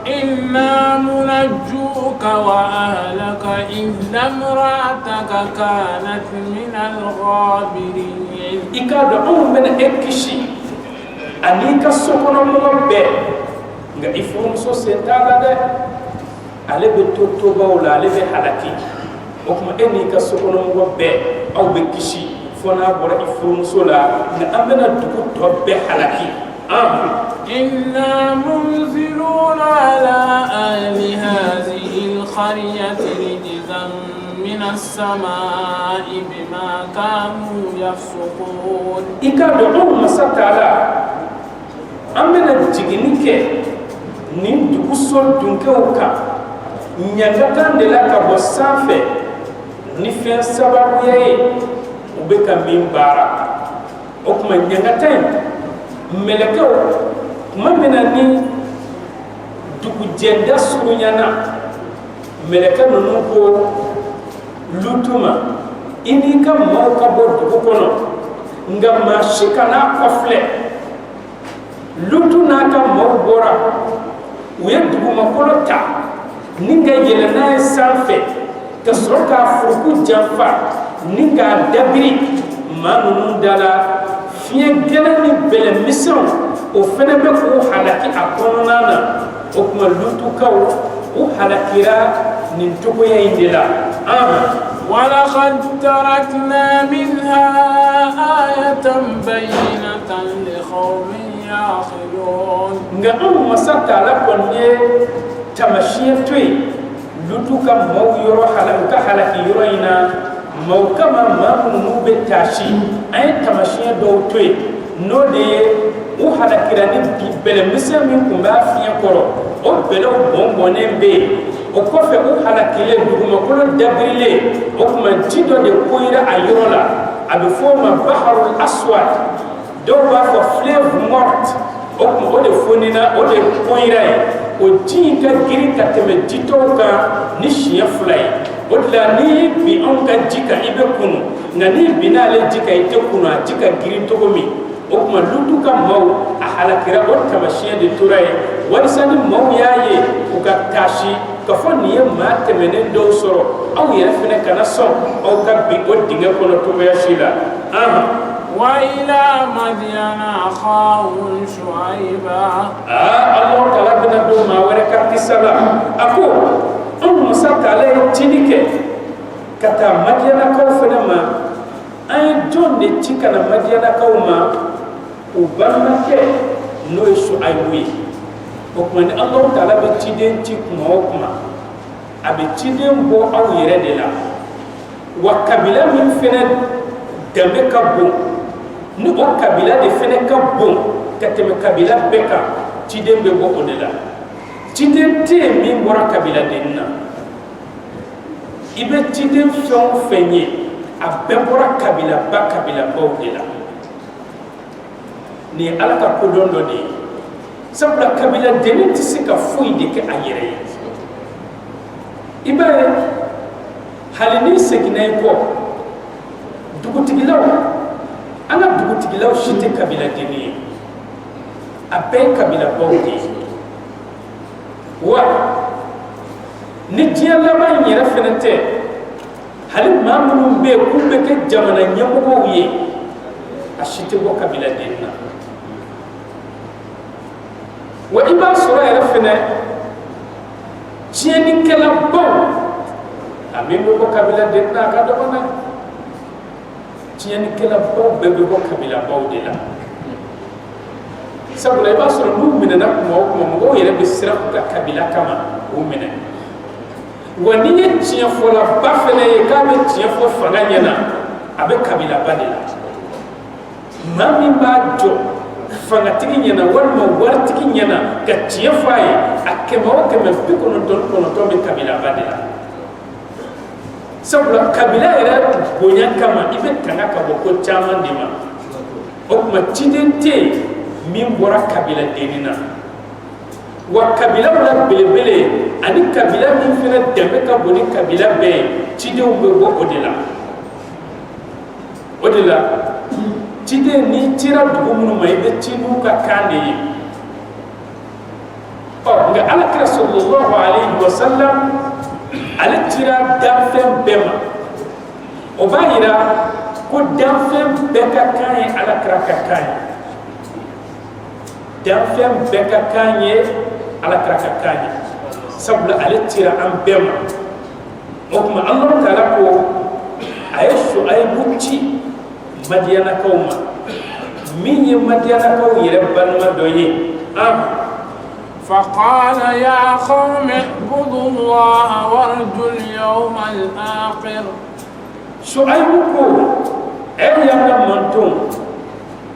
إنا منجوك وأهلك إلا امرأتك كانت من الغابرين i k'a dɔn anw bɛna e kisi ani ka sokɔnɔmɔgɔ bɛɛ nka i furumuso sen t'a la dɛ ale bɛ to tobaw la ale bɛ halaki o kuma e n'i ka sokɔnɔmɔgɔ bɛɛ aw bɛ kisi fo n'a bɔra i furumuso la nka an bɛna dugu tɔ bɛɛ halaki إنا منزلون على أهل هذه القرية رجزا من السماء بما كانوا يفسقون i k'a dɔn anw masa taala an bɛna jigini kɛ nin duguso dunkɛw kan ɲagakan de la ka bɔ sanfɛ ni fɛn sababuya ye u bɛ ka min baara o kuma ɲagata in mɛlɛkɛw tuma min na ni dugujɛda surunyana mɛlɛkɛ ninnu ko lutu ma i n'i ka maaw ka bɔ dugu kɔnɔ nka maa si kan'a kɔfilɛ lutu n'a ka maaw bɔra u ye dugumakolo ta ni ka yɛlɛ n'a ye sanfɛ ka sɔrɔ k'a furuku janfa ni k'a dabiri maa ninnu da la fiɲɛ gɛlɛn ni bɛlɛmisɛnw o fɛnɛ bɛ k'u halaki a kɔnɔna na o kuma lutukaw halakira nin togoya indila ولقد تركنا منها آية بينة لقوم يعقلون nga masata ala konye tamashiya toy lutuka mau yoro halaka halaki yoro ina mau kama mamu be tashi ay tamashiya do toy no de u halakira ni bele misa min kumba fiya koro o bele bombone be o kofe u halakile duguma kolo dabrile o kuma jido de koira ayola abe foma baharul aswad do ba fo fleuve morte o kuma o de fonina o de koira o jinka giri ka teme jito ka ni shiya fulai o la ni bi on ka jika ibe kunu ngani binale jika ite kunu jika giri to mi o kuma lutu ka mau a halakira o tamashiya de turai warisani mau yaye o ka tashi ka fo ni ma temene do soro aw yere fene kana so aw ka bi o dinga kono to ya shila وإلى مدين أخاهم شعيبا الله تعالى بنا دو ما ورك كسلا أكو موسى تعالى تنيك كتا مدين كو فنما أي جون دي تيكنا مدين كو ما وبرمك نو شعيبوي وكمان الله تعالى بتدين تيك موكما أبتدين بو أو يردلا وكبلا من فنن دمك بو ni o kabila de fene ka bon ka teme kabila beka tiden be bo odela tiden te min bora kabila denna ibe tiden fon fenye a be bora kabila ba kabila bo odela ni alaka ko dondo de sabla kabila denin tisika fuyi de ke ayere ibe halini seginay ko dugutigilaw ana dugutigilaw shite kabila deni abe kabila bawdi wa ni jiyalla ba nyira fenete hal mamunu be kumbe ke jamana nyamugo ye ashite bo kabila denna wa iba sura ya fene jeni kala baw amin bo kabila denna ka do bana tiɲɛni kɛla baw bɛɛ bɛ bɔ kabila baw de la sabula i b'a sɔrɔ n'u minɛna kuma o kuma mɔgɔw yɛrɛ bɛ siran u ka kabila kama k'u minɛ wa n'i ye tiɲɛ fɔlaba fɛnɛ ye k'a bɛ tiɲɛ fɔ fanga ɲɛna a bɛ kabila ba de la maa min b'a jɔ fangatigi ɲɛna walima waritigi ɲɛna ka tiɲɛ fɔ a ye a 199 bɛ kabila ba de la sabula kabila yɛrɛ bonya kama i bɛ tanga ka bɔ ko caman de ma o kuma ciden tɛ yen min bɔra kabila denni na wa kabilaw la belebele ani kabila min fana dɛmɛ ka bon ni kabila bɛɛ ye cidenw bɛ bɔ o de la o de la ciden n'i cira dugu minnu ma i bɛ ci n'u ka kan de ye nka alakira sallallahu alaihi wa sallam ale cira danfɛn bɛɛ ma o b'a yira ko danfɛn bɛɛ ka kan ye alakira ka kan ye danfɛn bɛɛ ka kan ye alakira ka kan ye sabula ale cira an bɛɛ ma o kuma Allah taala ko a ye Shuaibu ci Madiyanakaw ma min ye Madiyanakaw yɛrɛ balima dɔ ye فقال يا قوم اعبدوا الله وارجوا اليوم الآخر شعيب كو أي يوم منتم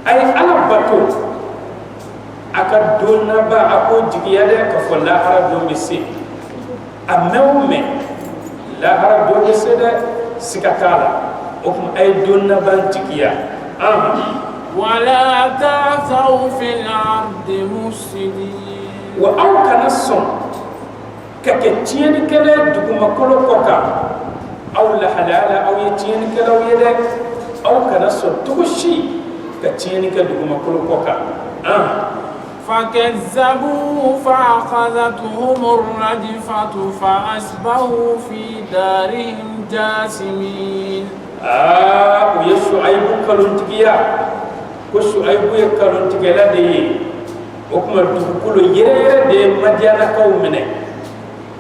أي أنا باتو أكدونا با أكو جيادة كفلا هرب بسي أمامي لا هرب بسي ده سكتالا أكم أي دونا بان جيا ولا تعثوا في الأرض مفسدين wa aw kana sɔn ka kɛ tiɲɛnikɛla dugumakolo kɔ kan aw lahalaya aw ye tiɲɛnikɛlaw ye dɛ aw kana sɔn cogo si ka tiɲɛni kɛ dugumakolo kɔ kan فكذبوا فأخذتهم الرجفة فأصبحوا في دارهم جاثمين u ye Shuaibu kalontigiya ko Shuaibu ye kalontigɛla de ye o kuma dugukolo yɛrɛ yɛrɛ de ye Madiyanakaw minɛ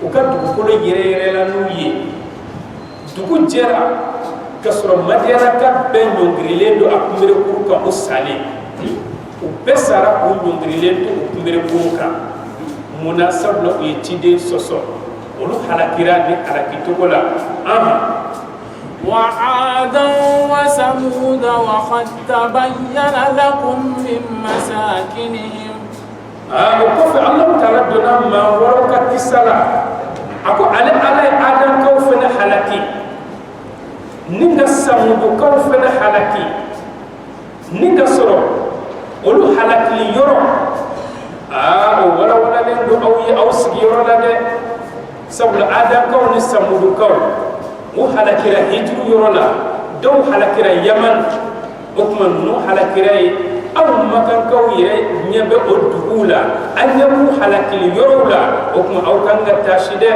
u ka dugukolo yɛrɛyɛrɛla n'u ye dugu jɛra ka sɔrɔ Madiyana ka bɛɛ ɲɔngirilen don a kunberekuru kan o salen u bɛɛ sara k'u ɲɔngirilen to o kunberekuru kan munna sabula u ye ciden sɔsɔ olu halakira ni halakitogo la وعادا وثمود وقد تبين لكم من مساكنهم o kɔfɛ Alahu Taala donna maa wɔɔrɔ ka kisa la a ko ale Ala ye Adamkaw fana halaki ni ka Samudukaw fana halaki ni ka sɔrɔ olu halakili yɔrɔ o walawalalen don aw ye aw sigiyɔrɔ la dɛ sabula Adamkaw ni Samudukaw o halakira Hijru yɔrɔ la dɔw halakira Yaman o tuma ninnu halakira ye aw makankaw yɛrɛ ɲɛ bɛ o duguw la a ɲɛ b'u halakili yɔrɔw la o tuma aw kan ka taasi dɛ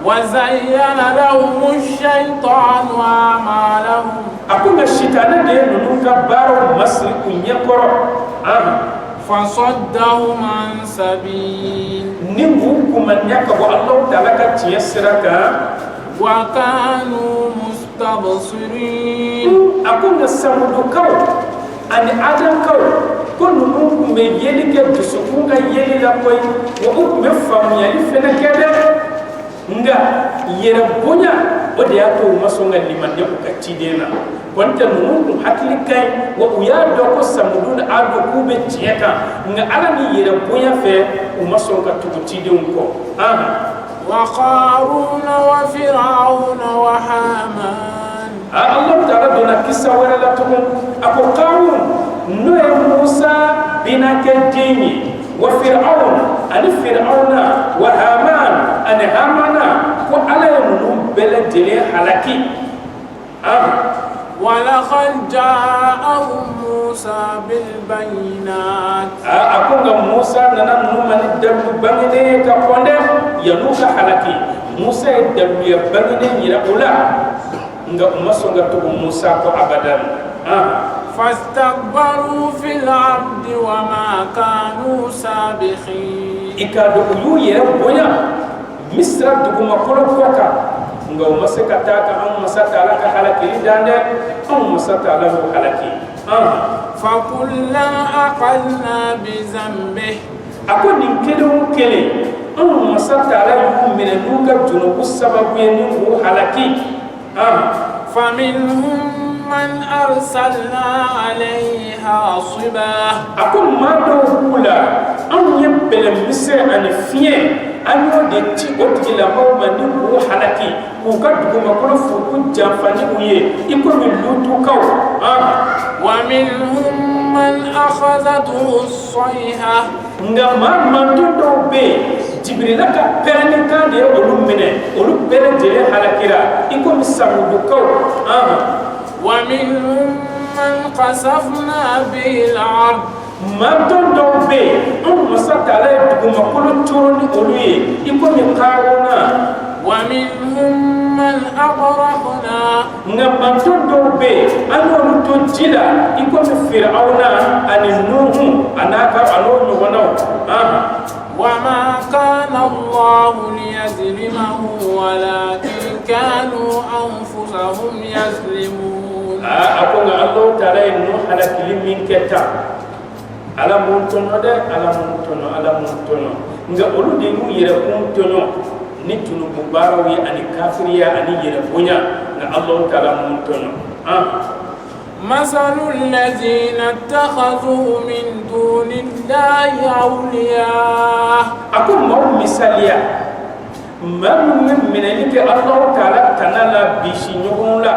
وزين لهم الشيطان أعمالهم a ko nka sitanɛ de ye ninnu ka baaraw masiri u ɲɛ kɔrɔ فصدهم عن سبيل ni k'u kumaniya ka bɔ Alahu Taala ka tiɲɛ sira kan وكانوا مستبصرين a ko nka Samudukaw ani Adamkaw ko ninnu tun bɛ yeli kɛ dusukun ka yeli la koyi wa u tun bɛ faamuyali fɛnɛ kɛ dɛ nga yɛrɛ bonya o de y'a to u ma sɔn ka limaniya u ka ciden na kɔni tɛ ninnu tun hakili ka ɲi wa u y'a dɔn ko Samudu ni Adu k'u bɛ tiɲɛ kan nga Ala ni yɛrɛ bonya fɛ u ma sɔn ka tugu cidenw kɔ وقارون وفرعون وهامان Alahu Taala donna kisa wɛrɛ la tugun a ko Qarun n'o ye Musa binakɛ den ye wa Fir'aun ani Fir'auna wa Haman ani Hamana ko Ala ye ninnu bɛɛ lajɛlen halaki ولقد جاءهم موسى بالبينات a ko nka Musa nana ninnu ma ni dalu bangenen ka kɔn dɛ yan'u ka halaki Musa ye daluya bangenen yira u la nga u ma sɔn ka tugu Musa kɔ abadan فاستكبروا في الأرض وما كانوا سابقين i ka dɔn u y'u yɛrɛ bonya Misira dugumakolo kɔ kan nga u ma se ka taa ka anw Masa Taala ka halakili dan dɛ anw Masa Taala y'u halaki فكلا أخذنا بذنبه a ko nin kelen o kelen anw Masa Taala y'u minɛ n'u ka junubu sababu ye ni k'u halaki فمنهم من أرسلنا عليه حاصبا a ko maa dɔw b'u la anw ye bɛlɛmisɛ ani fiɲɛ an y'o de ci o tigilamɔgɔw ma ni k'u halaki k'u ka dugumakolo furuku janfa ni u ye i komi Lutukaw ومنهم من أخذته الصيحة nga maa manto dɔw bɛ yen Jibirila ka pɛrɛnnikan de ye olu minɛ olu bɛɛ lajɛlen halakira i komi Samudukaw ومنهم من خسفنا به الأرض manto dɔw bɛ yen anw Masa Taala ye dugumakolo coro ni olu ye i komi Qaruna ومنهم من أغرقنا nga manto dɔw bɛ yen an y'olu to ji la i komi Fir'auna ani Nuhu an'o ɲɔgɔnnaw وما كان الله ليظلمهم ولكن كانوا أنفسهم يظلمون a ko nga Alahu Taala ye ninnu halakili min kɛ tan Ala mun tɔɲɔ dɛ Ala mun tɔɲɔ nga olu de y'u yɛrɛkun tɔɲɔ ni junubu baaraw ye ani kafiriya ani yɛrɛ bonya nga Alahu Taala mun tɔɲɔ مثل الذين اتخذوا من دون الله أولياء a ko maaw misaliya maa minnu ye minɛli kɛ Alahu Taala tana la bisi ɲɔgɔn la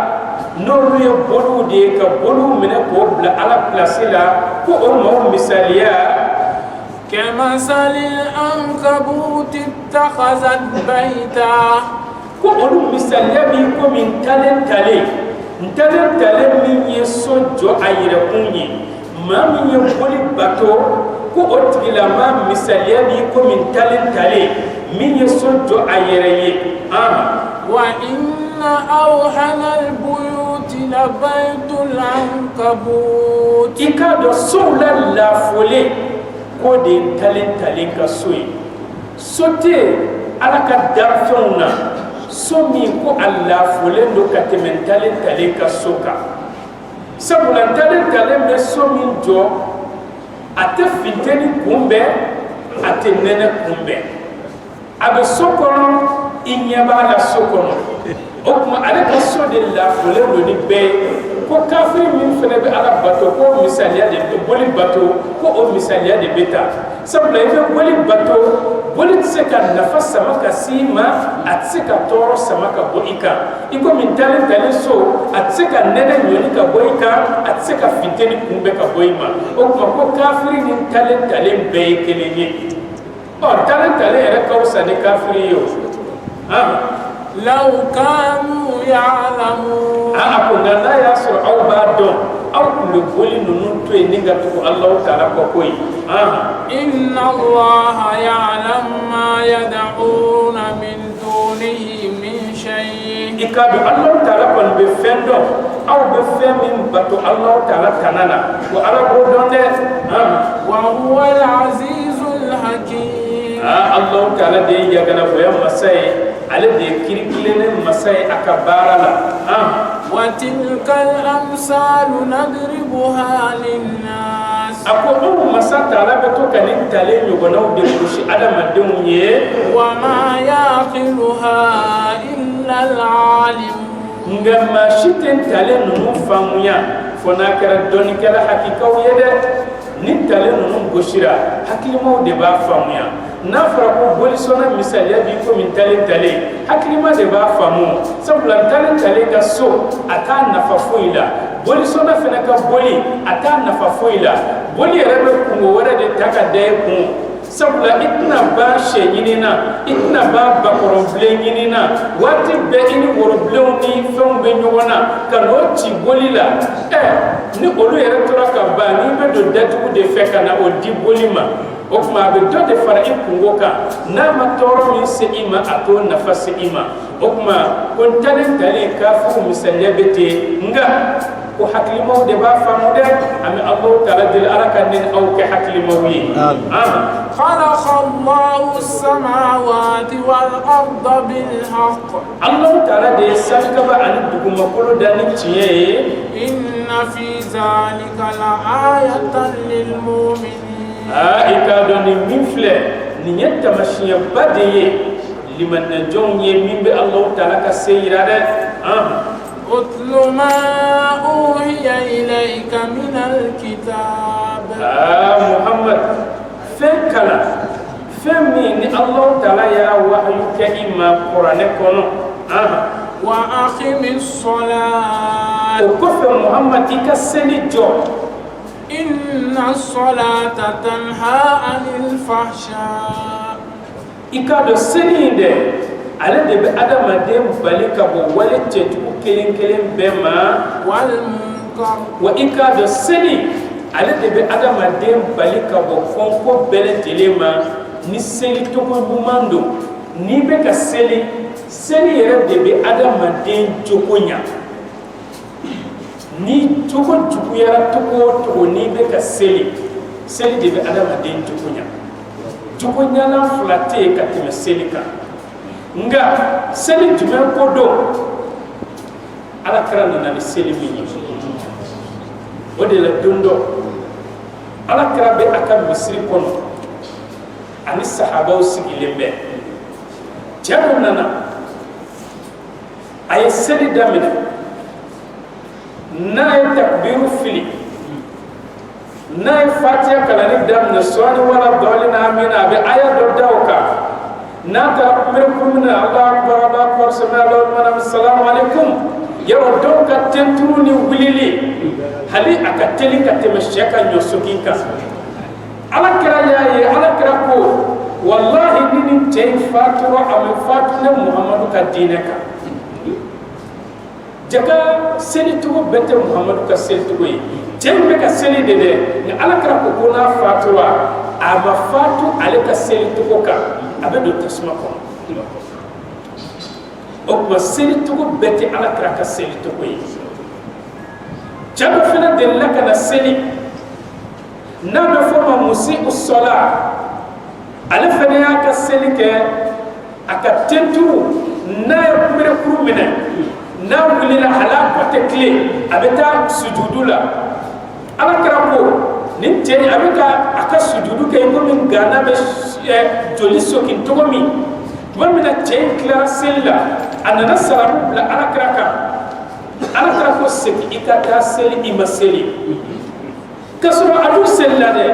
n'olu ye boliw de ye ka boliw minɛ k'o bila Ala pilasi la ko o maaw misaliya كمثل العنكبوت اتخذت بيتا ko olu misaliya b'i komi ntalen min ye so jɔ a yɛrɛkun ye maa min ye boli bato ko o tigilama misaliya b'i komi ntalen min ye so jɔ a yɛrɛ ye وإن أوهن البيوت لبيت العنكبوت i k'a dɔn sow la laafolen k'o de ye ntalen ka so ye so tɛ ala ka darfeuna so min ko alla folen do ka tementale tale ka soka sabula tale me so min jo ate fiteni kumbe ate nene kumbe abe sokono inyaba la sokono o kuma ale ka so de la folen do ni be ko kafiri min fene be ala bato ko misaliya de boli bato ko o misaliya de beta sabula ibe boli bato boli se ka nafa sama ka sima atse ka toro sama ka boika iko min tale so atse ka nene nyoni ka boika atse ka fiteni kumbe ka boima o kuma ko kafiri ni tale be kelenye o tale era ka usani kafiri yo لو كانوا يعلمون أكون لا يسر أو بعدهم أو كل بولي ننتو نيجاتو الله تعالى كوي إن الله يعلم ما يدعون من دونه من شيء إكاد الله تعالى كون بفندو أو بفهم بتو الله تعالى كنانا وعلى بودون وهو العزيز الحكيم الله تعالى دي يغنا بيا مساي على دي كيركلين مساي أكبارنا وتلك الأمثال نضربها للناس أقول مسا تعالى بتو كنين تالين يغنو دي كوشي على مدون وما يعقلها إلا العالم ngama shiten tale nunu famuya fona kera doni kera hakika yede nin tale nunu goshira hakimo de ba famuya na fara ko boli sona misali ya bi ko min tale hakima de ba famu sabula tale ga so ata nafa foila boli sona fena ka boli ata nafa foila boli rebe ko wara de taka de ko sabula itna ba shenyinina itna ba bakoroble nyinina wati be ini woroble ni fon be nyona kano ti bolila ni olu yere tora ka ba ni be do datu de feka na odi bolima o kuma be do de fara ikungoka na matoro min se ima ato nafasi ima o kuma kon talen tale kafu misalle bete nga ko haklimo de ba famude ami Allah taala dil araka nin aw ke haklimo wi خلق الله السماوات والأرض بالحق الله تعالى دي سانكبا ان دغما كولو داني تيه إن في ذلك لآية للمؤمنين إكادوني مفلة نيت ماشيا بدي لمن نجون يمين بالله تعالى كسيرا أتل ما أوحي إليك من الكتاب محمد فكلا فمن الله تعالى يا وحي كإما قرآن كونو وأقم الصلاة وكفر محمد إكسني جو إن الصلاة تنهى عن الفحشاء إكادو سنين ده على ده بأدم دم بالك بوالد تجو كلين بما والمنكر وإكادو سنين ale de be adamaden bali ka bɔ fɔnko bɛɛ lajɛlen ma ni seli cogo ɲuman don n'i bɛ ka seli yɛrɛ de be adamaden jogo ɲa ni cogo juguyara cogo o cogo n'i bɛ ka seli de be adamaden jogo ɲa jogo ɲalan fila tɛ yen ka tɛmɛ seli kan nka seli jumɛn ko don ala kira nana ni seli min ye o de la don dɔ ala kira bɛ a ka misiri kɔnɔ ani sahabaw sigilen bɛ cɛ dɔ nana a ye seli daminɛ n'a ye takbiru fili n'a ye fatiha kalanni daminɛ sɔɔni wala dɔɔni na amina a bɛ aya dɔ da o kan n'a taara kumere na Allahu akbar sami Allahu liman assalamu alaikum yaro dɔw ka tenturu ni wulili hali a ka teli ka tɛmɛ sɛ ka ɲɔsogin kan ala kira y'a ye ala kira ko wallahi ni nin cɛ in fatura a bɛ fatu ne muhamadu ka diinɛ kan jaga seli cogo bɛɛ tɛ muhamadu ka seli cogo ye cɛ in bɛ ka seli de dɛ nka ala kira ko n'a fatura a ma fatu ale ka seli cogo kan a bɛ don tasuma kɔnɔ o kuma seli cogo bɛɛ tɛ ala kira ka seli cogo ye cɛ dɔ fana delila ka na seli n'a bɛ fɔ o ma musi usɔla ale fana y'a ka seli kɛ aka tentu na kumere kuru mena na wulila hala kote kle abeta sujudula ala karako nin te abeta aka sujudu kay ko min gana be joli sokin to mi mina te klara sella anana salamu la ala karako seki ikata seli imaseli kasoro adu sella de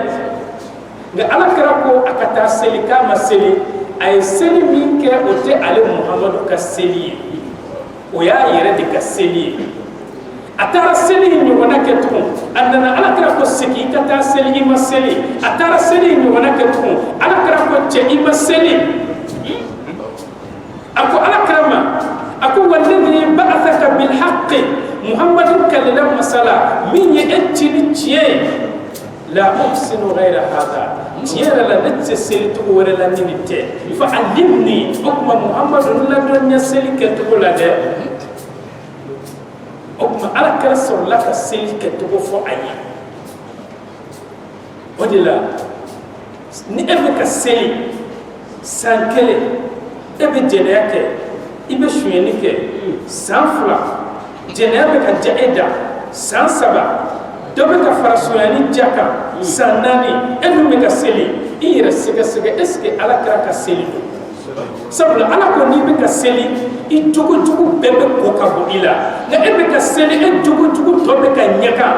nga ala karako akata seli kama seli ay seli min ke ote ale muhammadu ka seli o ya yere de ka seli atara seli ni wona ke tun andana ala karako seki ikata seli imaseli atara seli ni wona ke tun ala karako che imaseli ako ala karama ako walladhi ba'athaka bil haqqi muhammadun kallam masala min ya'tini tiye la uhsinu ghayra hada tiera la netse seli to wala la ninite fa alimni hukma muhammadun la dunya seli ke to la de hukma ala kala la ka seli ke to fo ayi odila ni ebe ka seli sankele ebe jeneke ibe shuyenike sanfla jenebe ka jaida sansaba dobe ka farasuyani jaka sanani enu me ka seli ira sega eske ala kra ka seli sabla ala ko ni be ka seli I jugu bebe ko ka bo ila na ebe ka seli e jugu tobe ka nyaka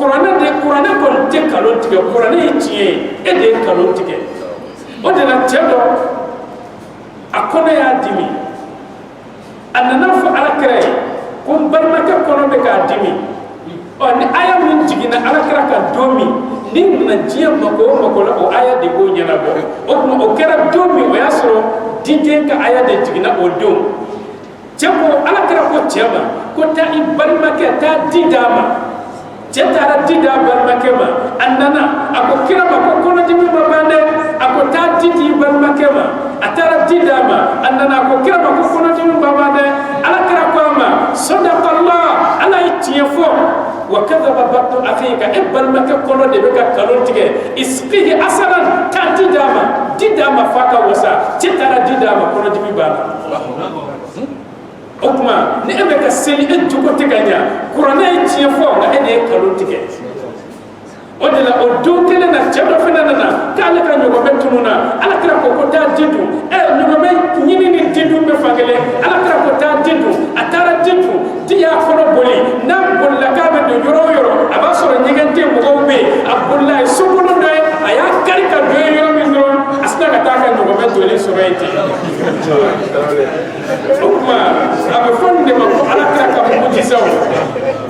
Qur'ana ko te kalon tige Qur'ana e tiye e de kalon tige o de la tedo akona ya dimi anana fo ala kra ko barma ka kono be ka dimi o ni aya min jigina ala kra ka domi ni na jiya mako la o aya de go nyana bo o kera domi o yasro dije ka aya de jigina o dom jabo ala kra ko chema ko ta I barma ka ta didama jetara dida barma kema annana ako kira mako kono dimi mabande ako ta didi barma kema atara didama annana ako kira mako kono dimi mabande ala kra ko ma sadaqallah ala itiyafo wa kadhaba batu akhika ibal maka kono de beka kalon tige isqihi asalan ta didama faka wasa jetara didama kono dimi bana okuma ni ebe ka seli e jugo teganya Qur'ana e tiefo nga ede kalon tige odela o do kele na jado fena na kala ka nyugo betununa ala kra ko ta didu e nyugo be nyini ni didu be fagele ala kra ko ta didu atara didu dia kono boli nam bolla ka be do yoro abasoro nyigante mo be abdullahi subuno de aya kari ka do yoro mi no asna ka ta ka nyugo be do le soraiti okuma abe fonde ma ko ala kra ka mo jisaw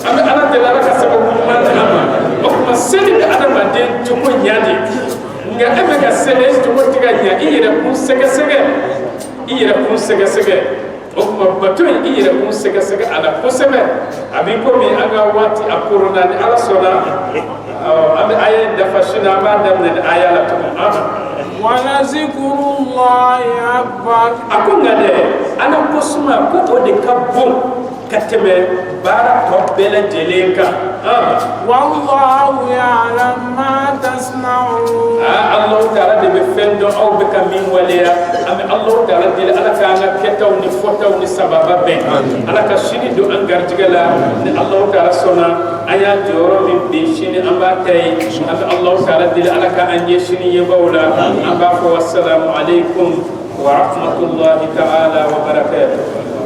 abe ala de la ka sababu man ama okuma seli de adama de joko nyadi nga ebe ka seli joko tiga nya iyere ku sege sege okuma bato iyere ku sege ala ko sebe abi ko mi aga wati akorona ni ala sola abe ayen da fashina ba da ne aya la to wala zikrullahi akbar akunga de ana kosuma ko o de kabon kateme bara to bele jelenka wallahu ya'lam ma tasna'un Allah ta'ala de be fendo aw be kamin waliya am Allah ta'ala de ala ka nga ketaw ni fotaw ni sababa be ala ka shini do an gartigala ni Allah ta'ala sona aya joro min be shini amba tay am Allah ta'ala de ala ka anje shini yebawla amba ko wassalamu alaikum wa rahmatullahi ta'ala wa barakatuh